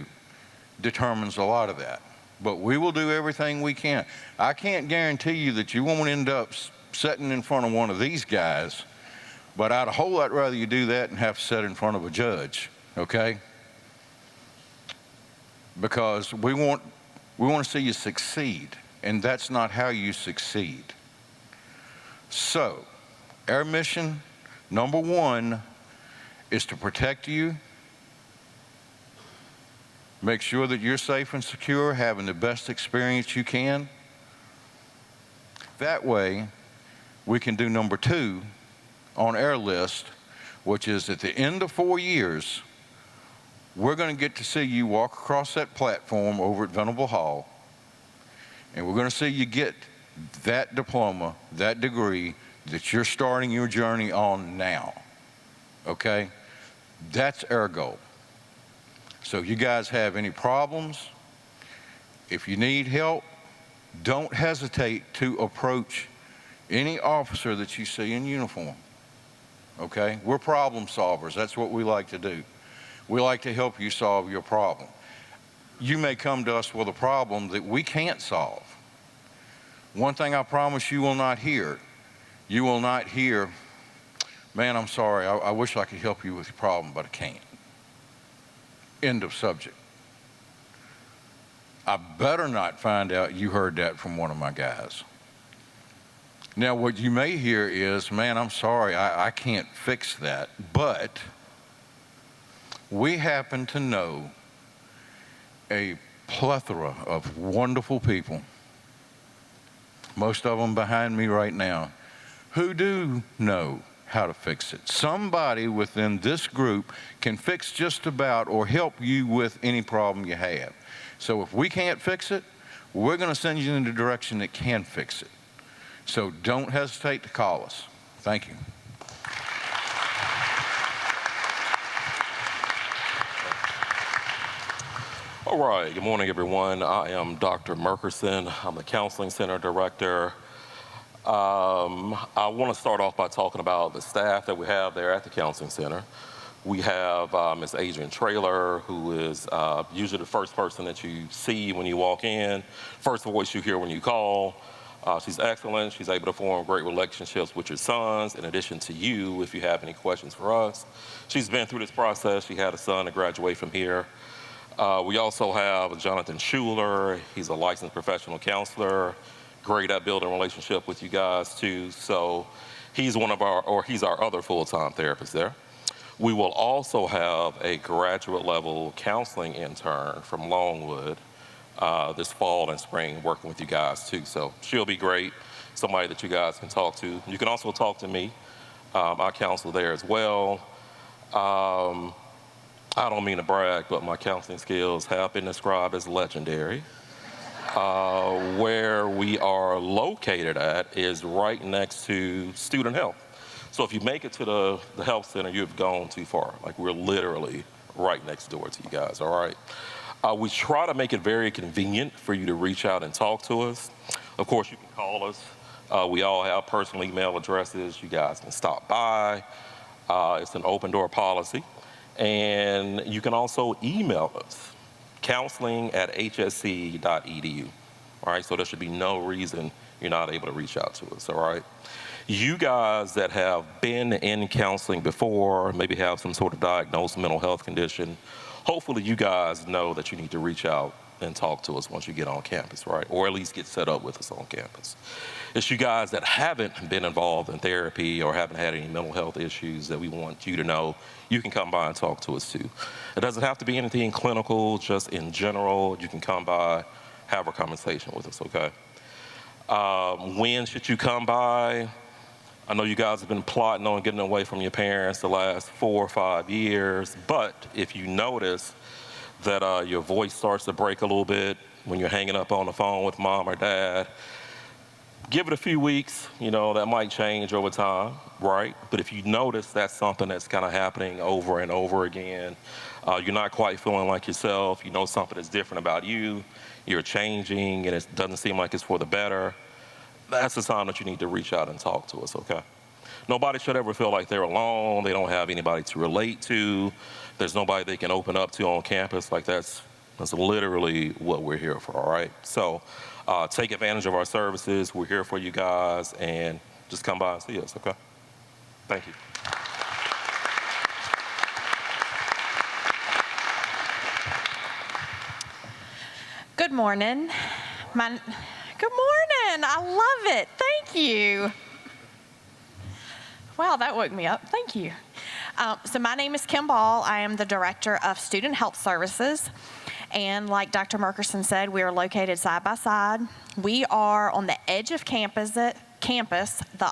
determines a lot of that. But we will do everything we can. I can't guarantee you that you won't end up sitting in front of one of these guys, but I'd a whole lot rather you do that and have to sit in front of a judge, okay? Because we want to see you succeed, and that's not how you succeed. So, our mission, number one, is to protect you, make sure that you're safe and secure, having the best experience you can. That way, we can do number two on our list, which is at the end of 4 years, we're going to get to see you walk across that platform over at Venable Hall, and we're going to see you get that diploma, that degree that you're starting your journey on now, okay? That's our goal. So if you guys have any problems, if you need help, don't hesitate to approach any officer that you see in uniform, okay? We're problem solvers. That's what we like to do. We like to help you solve your problem. You may come to us with a problem that we can't solve. One thing I promise you will not hear, you will not hear, man, I'm sorry, I wish I could help you with your problem, but I can't. End of subject. I better not find out you heard that from one of my guys. Now, what you may hear is, man, I'm sorry, I can't fix that, but we happen to know a plethora of wonderful people, most of them behind me right now, who do know how to fix it. Somebody within this group can fix just about or help you with any problem you have. So if we can't fix it, we're going to send you in the direction that can fix it. So don't hesitate to call us. Thank you. All right, good morning, everyone. I am Dr. Merckerson. I'm the Counseling Center Director. I want to start off by talking about the staff that we have there at the Counseling Center. We have Ms. Adrian Traylor, who is usually the first person that you see when you walk in, first voice you hear when you call. She's excellent. She's able to form great relationships with your sons, in addition to you, if you have any questions for us. She's been through this process. She had a son to graduate from here. We also have Jonathan Schuler. He's a licensed professional counselor, great at building a relationship with you guys too. So he's he's our other full-time therapist there. We will also have a graduate level counseling intern from Longwood this fall and spring working with you guys too. So she'll be great, somebody that you guys can talk to. You can also talk to me. I counsel there as well. I don't mean to brag, but my counseling skills have been described as legendary. Where we are located at is right next to student health. So if you make it to the health center, you've gone too far. Like, we're literally right next door to you guys, all right? We try to make it very convenient for you to reach out and talk to us. Of course, you can call us. We all have personal email addresses. You guys can stop by. It's an open door policy. And you can also email us, counseling@hsc.edu. All right, so there should be no reason you're not able to reach out to us, all right? You guys that have been in counseling before, maybe have some sort of diagnosed mental health condition, hopefully you guys know that you need to reach out and talk to us once you get on campus, right? Or at least get set up with us on campus. It's you guys that haven't been involved in therapy or haven't had any mental health issues that we want you to know you can come by and talk to us too. It doesn't have to be anything clinical, just in general. You can come by, have a conversation with us, okay? When should you come by? I know you guys have been plotting on getting away from your parents the last 4 or 5 years, but if you notice that your voice starts to break a little bit when you're hanging up on the phone with mom or dad, give it a few weeks. You know, that might change over time, right? But if you notice that's something that's kind of happening over and over again, you're not quite feeling like yourself, you know something is different about you, you're changing and it doesn't seem like it's for the better, that's the time that you need to reach out and talk to us, okay? Nobody should ever feel like they're alone, they don't have anybody to relate to. there's nobody they can open up to on campus, like that's literally what we're here for, all right? So take advantage of our services. We're here for you guys, and just come by and see us, okay? Thank you. Good morning. Good morning. I love it. Thank you. Wow, that woke me up. Thank you. So my name is Kim Ball. I am the Director of Student Health Services. And like Dr. Merckerson said, we are located side by side. We are on the edge of campus, the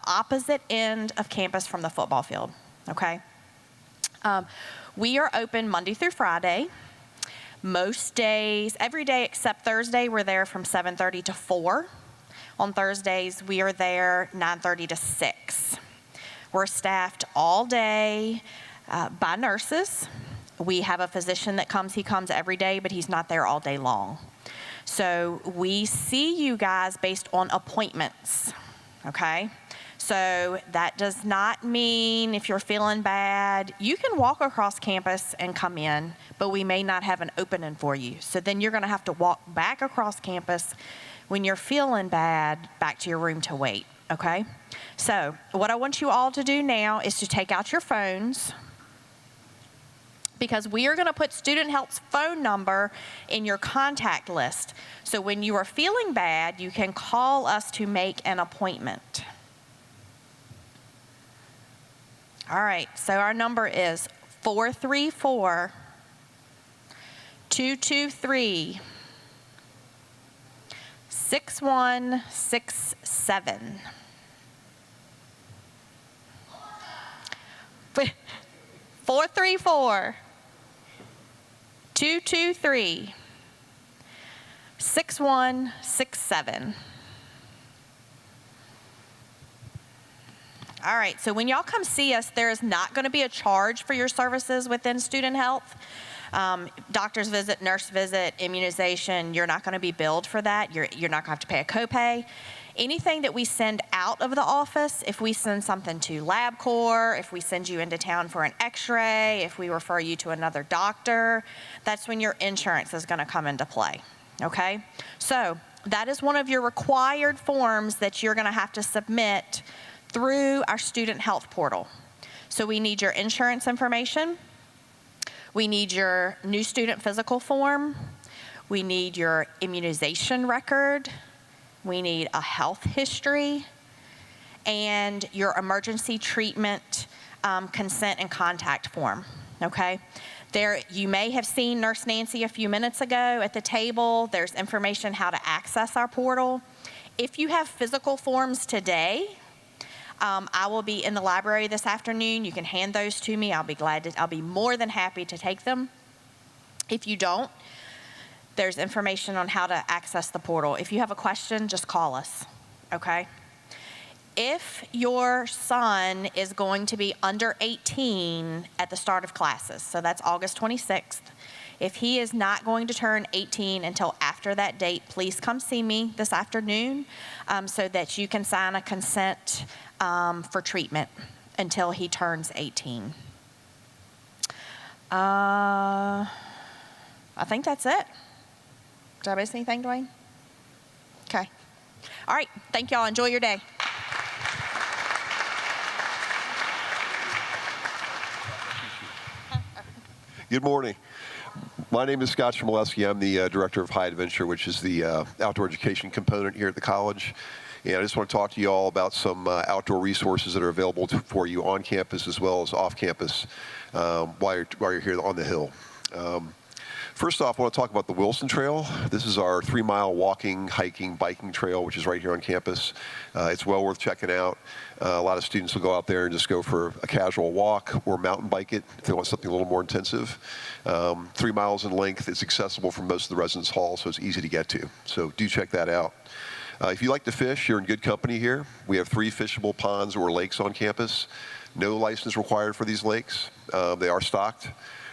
opposite end of campus from the football field, okay? We are open Monday through Friday. Most days, every day except Thursday, we're there from 7:30 to 4. On Thursdays, we are there 9:30 to 6. We're staffed all day by nurses. We have a physician that comes. He comes every day, but he's not there all day long. So we see you guys based on appointments, okay? So that does not mean if you're feeling bad, you can walk across campus and come in, but we may not have an opening for you. So then you're gonna have to walk back across campus when you're feeling bad back to your room to wait, okay? So what I want you all to do now is to take out your phones, because we are gonna put Student Health's phone number in your contact list. So when you are feeling bad, you can call us to make an appointment. All right, so our number is 434-223-6167. 434-223-6167. All right, so when y'all come see us, there is not going to be a charge for your services within Student Health. Doctor's visit, nurse visit, immunization, you're not going to be billed for that. You're not going to have to pay a copay. Anything that we send out of the office, if we send something to LabCorp, if we send you into town for an x-ray, if we refer you to another doctor, that's when your insurance is going to come into play, okay? So that is one of your required forms that you're going to have to submit through our Student Health portal. So we need your insurance information. We need your new student physical form. We need your immunization record. We need a health history and your emergency treatment consent and contact form, okay? There, you may have seen Nurse Nancy a few minutes ago at the table. There's information how to access our portal. If you have physical forms today, I will be in the library this afternoon. You can hand those to me. I'll be more than happy to take them. If you don't, there's information on how to access the portal. If you have a question, just call us, okay? If your son is going to be under 18 at the start of classes, so that's August 26th, if he is not going to turn 18 until after that date, please come see me this afternoon so that you can sign a consent for treatment until he turns 18. I think that's it. Did I miss anything, Dwayne? Okay. All right. Thank y'all. Enjoy your day. Good morning. My name is Scott Schmolesky. I'm the director of High Adventure, which is the outdoor education component here at the college. And I just want to talk to you all about some outdoor resources that are available for you on campus as well as off campus while you're here on the Hill. First off, I want to talk about the Wilson Trail. This is our 3-mile walking, hiking, biking trail, which is right here on campus. It's well worth checking out. A lot of students will go out there and just go for a casual walk or mountain bike it if they want something a little more intensive. 3 miles in length. It's accessible from most of the residence halls, so it's easy to get to. So do check that out. If you like to fish, you're in good company here. We have 3 fishable ponds or lakes on campus. No license required for these lakes. They are stocked.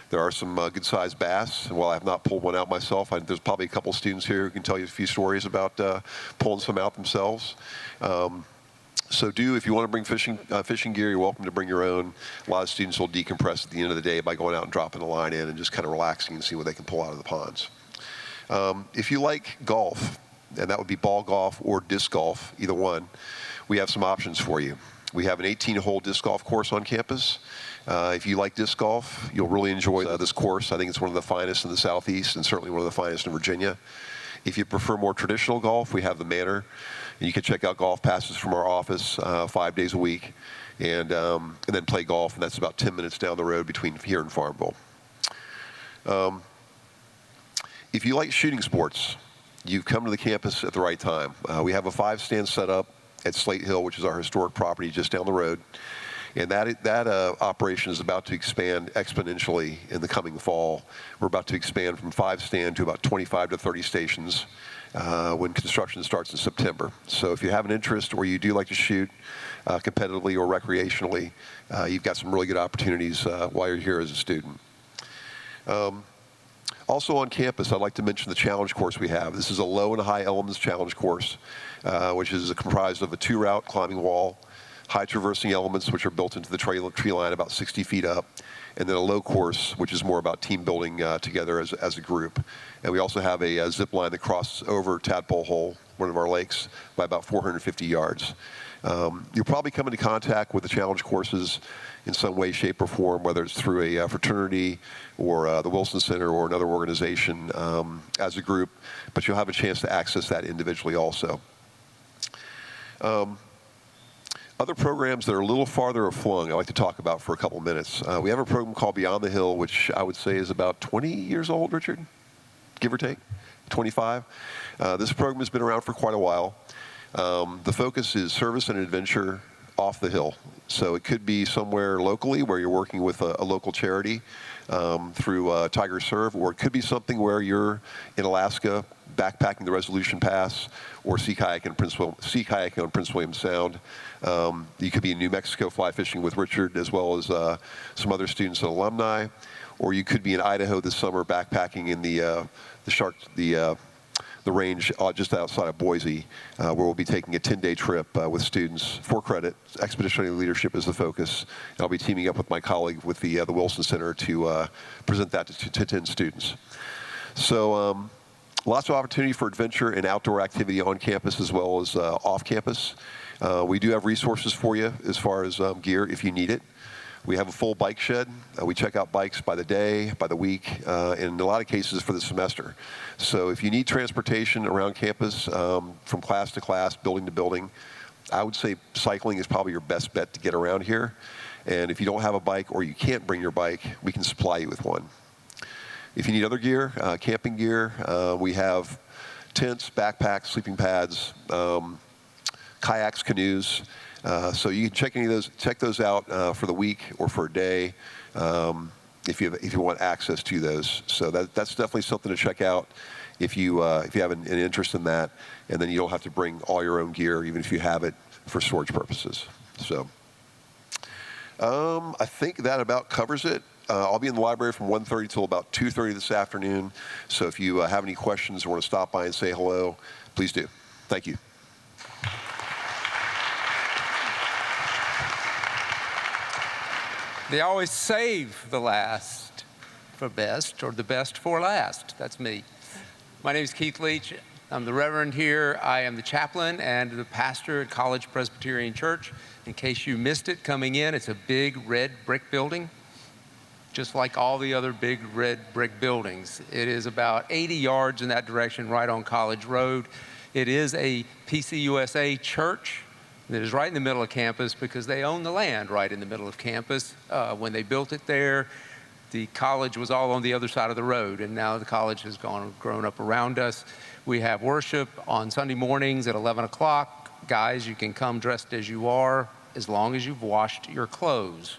There are some good-sized bass. And while I have not pulled one out myself, there's probably a couple students here who can tell you a few stories about pulling some out themselves. So if you want to bring fishing gear, you're welcome to bring your own. A lot of students will decompress at the end of the day by going out and dropping the line in and just kind of relaxing and see what they can pull out of the ponds. If you like golf, and that would be ball golf or disc golf, either one, we have some options for you. We have an 18-hole disc golf course on campus. If you like disc golf, you'll really enjoy this course. I think it's one of the finest in the Southeast and certainly one of the finest in Virginia. If you prefer more traditional golf, we have the Manor. And you can check out golf passes from our office 5 days a week and then play golf, and that's about 10 minutes down the road between here and Farmville. If you like shooting sports, you've come to the campus at the right time. We have a 5-stand set up at Slate Hill, which is our historic property just down the road. And that operation is about to expand exponentially in the coming fall. We're about to expand from 5-stand to about 25 to 30 stations when construction starts in September. So if you have an interest or you do like to shoot competitively or recreationally, you've got some really good opportunities while you're here as a student. Also on campus, I'd like to mention the challenge course we have. This is a low and high elements challenge course, which is comprised of a 2-route climbing wall, high traversing elements, which are built into the tree line about 60 feet up, and then a low course, which is more about team building together as a group. And we also have a zip line that crosses over Tadpole Hole, one of our lakes, by about 450 yards. You'll probably come into contact with the challenge courses in some way, shape, or form, whether it's through a fraternity or the Wilson Center or another organization as a group, but you'll have a chance to access that individually also. Other programs that are a little farther aflung I'd like to talk about for a couple minutes. We have a program called Beyond the Hill, which I would say is about 20 years old, Richard, give or take, 25. This program has been around for quite a while. The focus is service and adventure off the hill. So it could be somewhere locally where you're working with a local charity through Tiger Serve, or it could be something where you're in Alaska backpacking the Resolution Pass or sea kayaking on Prince William Sound. You could be in New Mexico fly fishing with Richard as well as some other students and alumni, or you could be in Idaho this summer backpacking in the range just outside of Boise, where we'll be taking a 10-day trip with students for credit. Expeditionary leadership is the focus. And I'll be teaming up with my colleague with the Wilson Center to present that to 10 students. So lots of opportunity for adventure and outdoor activity on campus as well as off campus. We do have resources for you as far as gear if you need it. We have a full bike shed. We check out bikes by the day, by the week, and in a lot of cases for the semester. So if you need transportation around campus from class to class, building to building, I would say cycling is probably your best bet to get around here. And if you don't have a bike or you can't bring your bike, we can supply you with one. If you need other gear, camping gear, we have tents, backpacks, sleeping pads, kayaks, canoes. So you can check those out for the week or for a day if you want access to those. So that's definitely something to check out if you have an interest in that, and then you don't have to bring all your own gear, even if you have it for storage purposes. So I think that about covers it. I'll be in the library from 1:30 till about 2:30 this afternoon. So if you have any questions or want to stop by and say hello, please do. Thank you. They always save the last for best, or the best for last. That's me. My name is Keith Leach. I'm the Reverend here. I am the chaplain and the pastor at College Presbyterian Church. In case you missed it coming in, it's a big red brick building, just like all the other big red brick buildings. It is about 80 yards in that direction, right on College Road. It is a PCUSA church that is right in the middle of campus because they own the land right in the middle of campus. When they built it there, the college was all on the other side of the road, and now the college has grown up around us. We have worship on Sunday mornings at 11 o'clock. Guys, you can come dressed as you are as long as you've washed your clothes.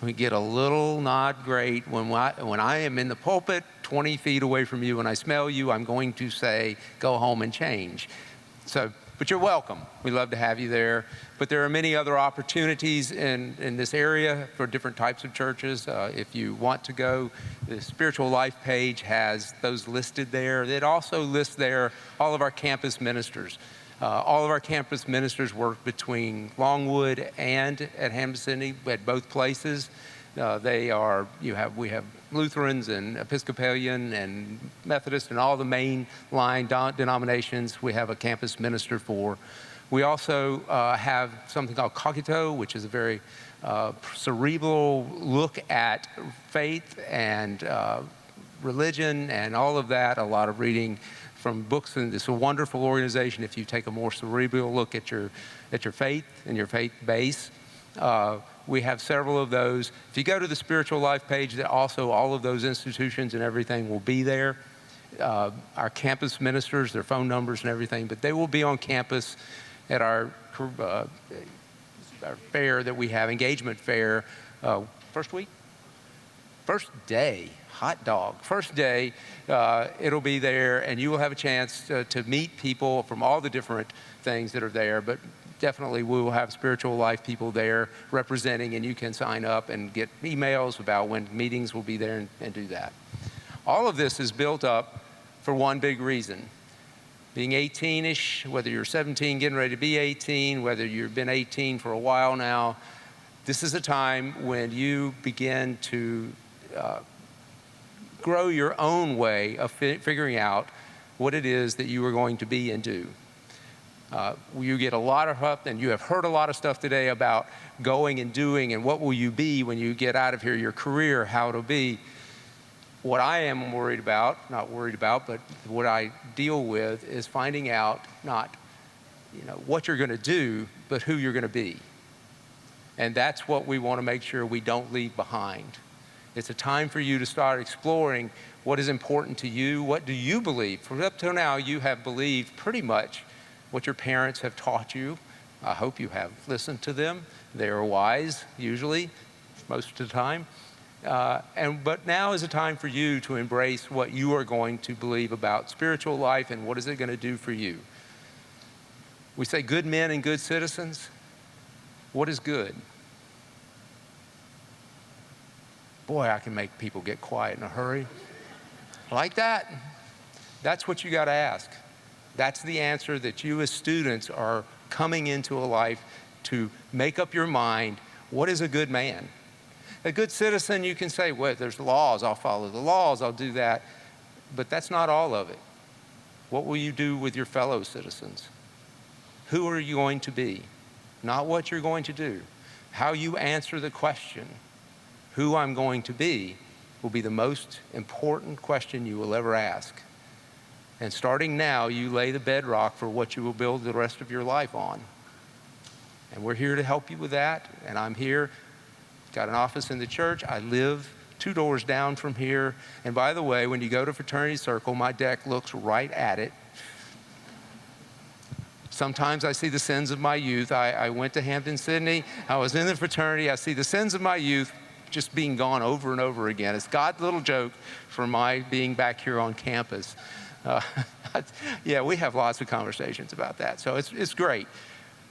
We get a little not great when I am in the pulpit 20 feet away from you and I smell you, I'm going to say, go home and change. But you're welcome. We love to have you there. But there are many other opportunities in this area for different types of churches. If you want to go, the Spiritual Life page has those listed there. It also lists there all of our campus ministers. All of our campus ministers work between Longwood and at Hampden-Sydney at both places. We have Lutherans and Episcopalian and Methodist and all the main line denominations we have a campus minister for. We also have something called Cogito, which is a very cerebral look at faith and religion and all of that, a lot of reading from books, and it's a wonderful organization if you take a more cerebral look at your faith and your faith base. We have several of those. If you go to the Spiritual Life page, that also all of those institutions and everything will be there. Our campus ministers, their phone numbers and everything, but they will be on campus at our fair that we have, engagement fair, first day, hot dog. First day, it'll be there, and you will have a chance to meet people from all the different things that are there, but definitely we will have Spiritual Life people there representing, and you can sign up and get emails about when meetings will be there and do that. All of this is built up for one big reason. Being 18-ish, whether you're 17 getting ready to be 18, whether you've been 18 for a while now, this is a time when you begin to grow your own way of figuring out what it is that you are going to be and do. You get a lot of help, and you have heard a lot of stuff today about going and doing and what will you be when you get out of here, your career, how it'll be. What I am not worried about, but what I deal with is finding out not, what you're going to do, but who you're going to be. And that's what we want to make sure we don't leave behind. It's a time for you to start exploring what is important to you. What do you believe? From up till now, you have believed pretty much what your parents have taught you. I hope you have listened to them. They are wise, usually, most of the time. But now is a time for you to embrace what you are going to believe about spiritual life and what is it going to do for you. We say good men and good citizens. What is good? Boy, I can make people get quiet in a hurry. Like that? That's what you got to ask. That's the answer that you as students are coming into a life to make up your mind. What is a good man? A good citizen, you can say, well, there's laws, I'll follow the laws, I'll do that. But that's not all of it. What will you do with your fellow citizens? Who are you going to be? Not what you're going to do. How you answer the question, who I'm going to be, will be the most important question you will ever ask. And starting now, you lay the bedrock for what you will build the rest of your life on. And we're here to help you with that, and I'm here. Got an office in the church. I live 2 doors down from here. And by the way, when you go to Fraternity Circle, my deck looks right at it. Sometimes I see the sins of my youth. I went to Hampden-Sydney. I was in the fraternity. I see the sins of my youth just being gone over and over again. It's God's little joke for my being back here on campus. Yeah, we have lots of conversations about that. So it's great.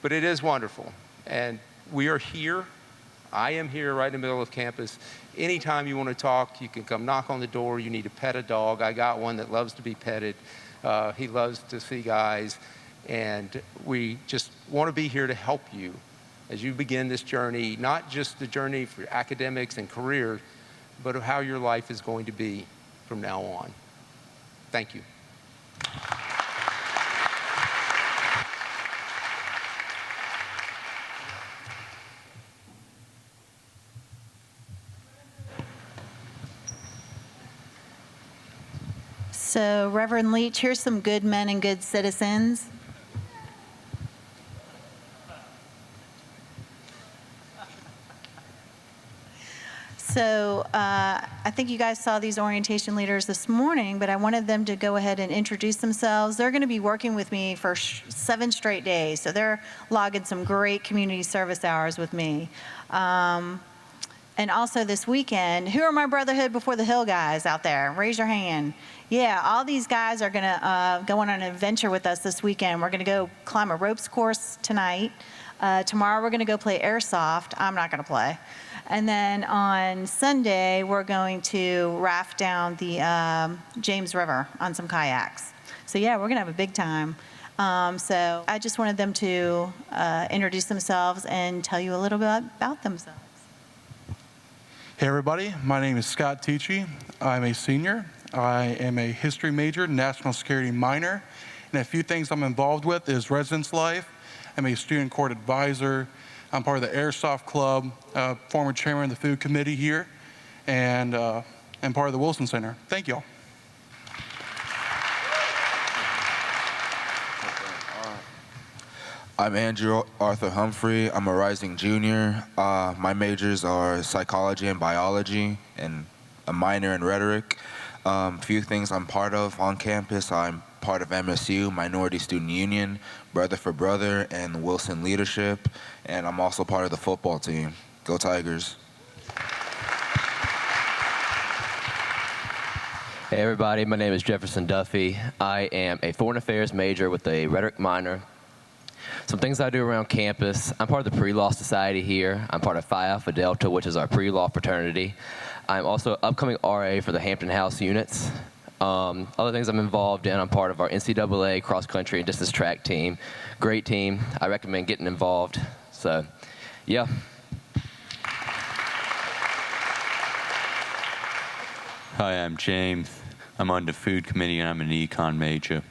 But it is wonderful. And we are here. I am here right in the middle of campus. Anytime you want to talk, you can come knock on the door. You need to pet a dog. I got one that loves to be petted. He loves to see guys. And we just want to be here to help you as you begin this journey, not just the journey for academics and career, but of how your life is going to be from now on. Thank you. So, Reverend Leach, here's some good men and good citizens. So, I think you guys saw these orientation leaders this morning, but I wanted them to go ahead and introduce themselves. They're going to be working with me for 7 straight days, so they're logging some great community service hours with me. And also this weekend, who are my Brotherhood Before the Hill guys out there? Raise your hand. Yeah, all these guys are gonna go on an adventure with us this weekend. We're gonna go climb a ropes course tonight. Tomorrow we're gonna go play airsoft. I'm not gonna play. And then on Sunday, we're going to raft down the James River on some kayaks. So yeah, we're gonna have a big time. So I just wanted them to introduce themselves and tell you a little bit about themselves. Hey everybody, my name is Scott Ticci. I'm a senior. I am a history major, national security minor, and a few things I'm involved with is residence life. I'm a student court advisor. I'm part of the Airsoft Club, former chairman of the food committee here, and I'm part of the Wilson Center. Thank you all. I'm Andrew Arthur Humphrey. I'm a rising junior. My majors are psychology and biology and a minor in rhetoric. Few things I'm part of on campus. I'm part of MSU, Minority Student Union, Brother for Brother, and Wilson Leadership. And I'm also part of the football team. Go Tigers. Hey everybody, my name is Jefferson Duffy. I am a foreign affairs major with a rhetoric minor. Some things I do around campus: I'm part of the pre-law society here. I'm part of Phi Alpha Delta, which is our pre-law fraternity. I'm also an upcoming RA for the Hampton House units. Other things I'm involved in: I'm part of our NCAA cross country and distance track team. Great team. I recommend getting involved. So, yeah. Hi, I'm James. I'm on the food committee and I'm an econ major.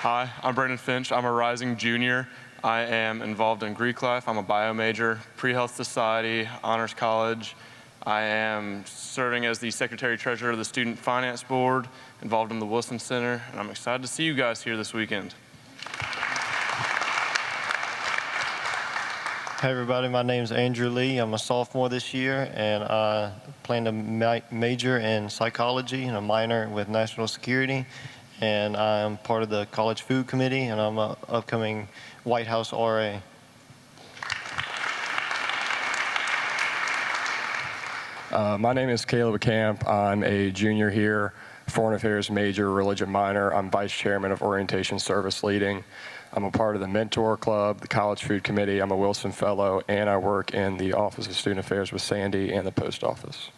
Hi, I'm Brandon Finch. I'm a rising junior. I am involved in Greek life. I'm a bio major, pre-health society, honors college. I am serving as the secretary-treasurer of the Student Finance Board, involved in the Wilson Center, and I'm excited to see you guys here this weekend. Hey everybody, my name's Andrew Lee. I'm a sophomore this year, and I plan to major in psychology and a minor with national security. And I'm part of the college food committee, and I'm an upcoming White House RA. My name is Caleb Camp. I'm a junior here, foreign affairs major, religion minor. I'm vice chairman of orientation service leading. I'm a part of the Mentor Club, the College Food Committee. I'm a Wilson Fellow, and I work in the Office of Student Affairs with Sandy and the Post Office.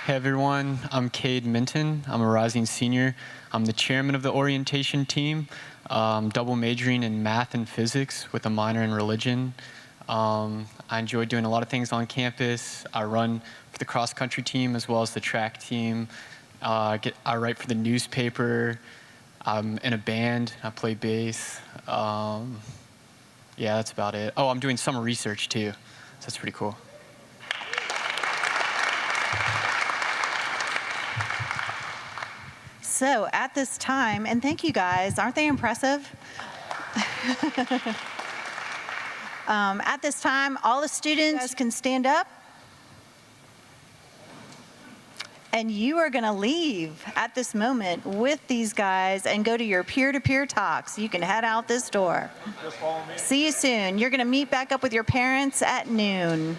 Hey everyone, I'm Cade Minton. I'm a rising senior. I'm the chairman of the orientation team. Double majoring in math and physics with a minor in religion. I enjoy doing a lot of things on campus. I run for the cross-country team as well as the track team. I write for the newspaper. I'm in a band. I play bass. Yeah, that's about it. Oh, I'm doing summer research too, so that's pretty cool. So at this time, and thank you guys, aren't they impressive? At this time, all the students can stand up. And you are going to leave at this moment with these guys and go to your peer-to-peer talks. You can head out this door. See you soon. You're going to meet back up with your parents at noon.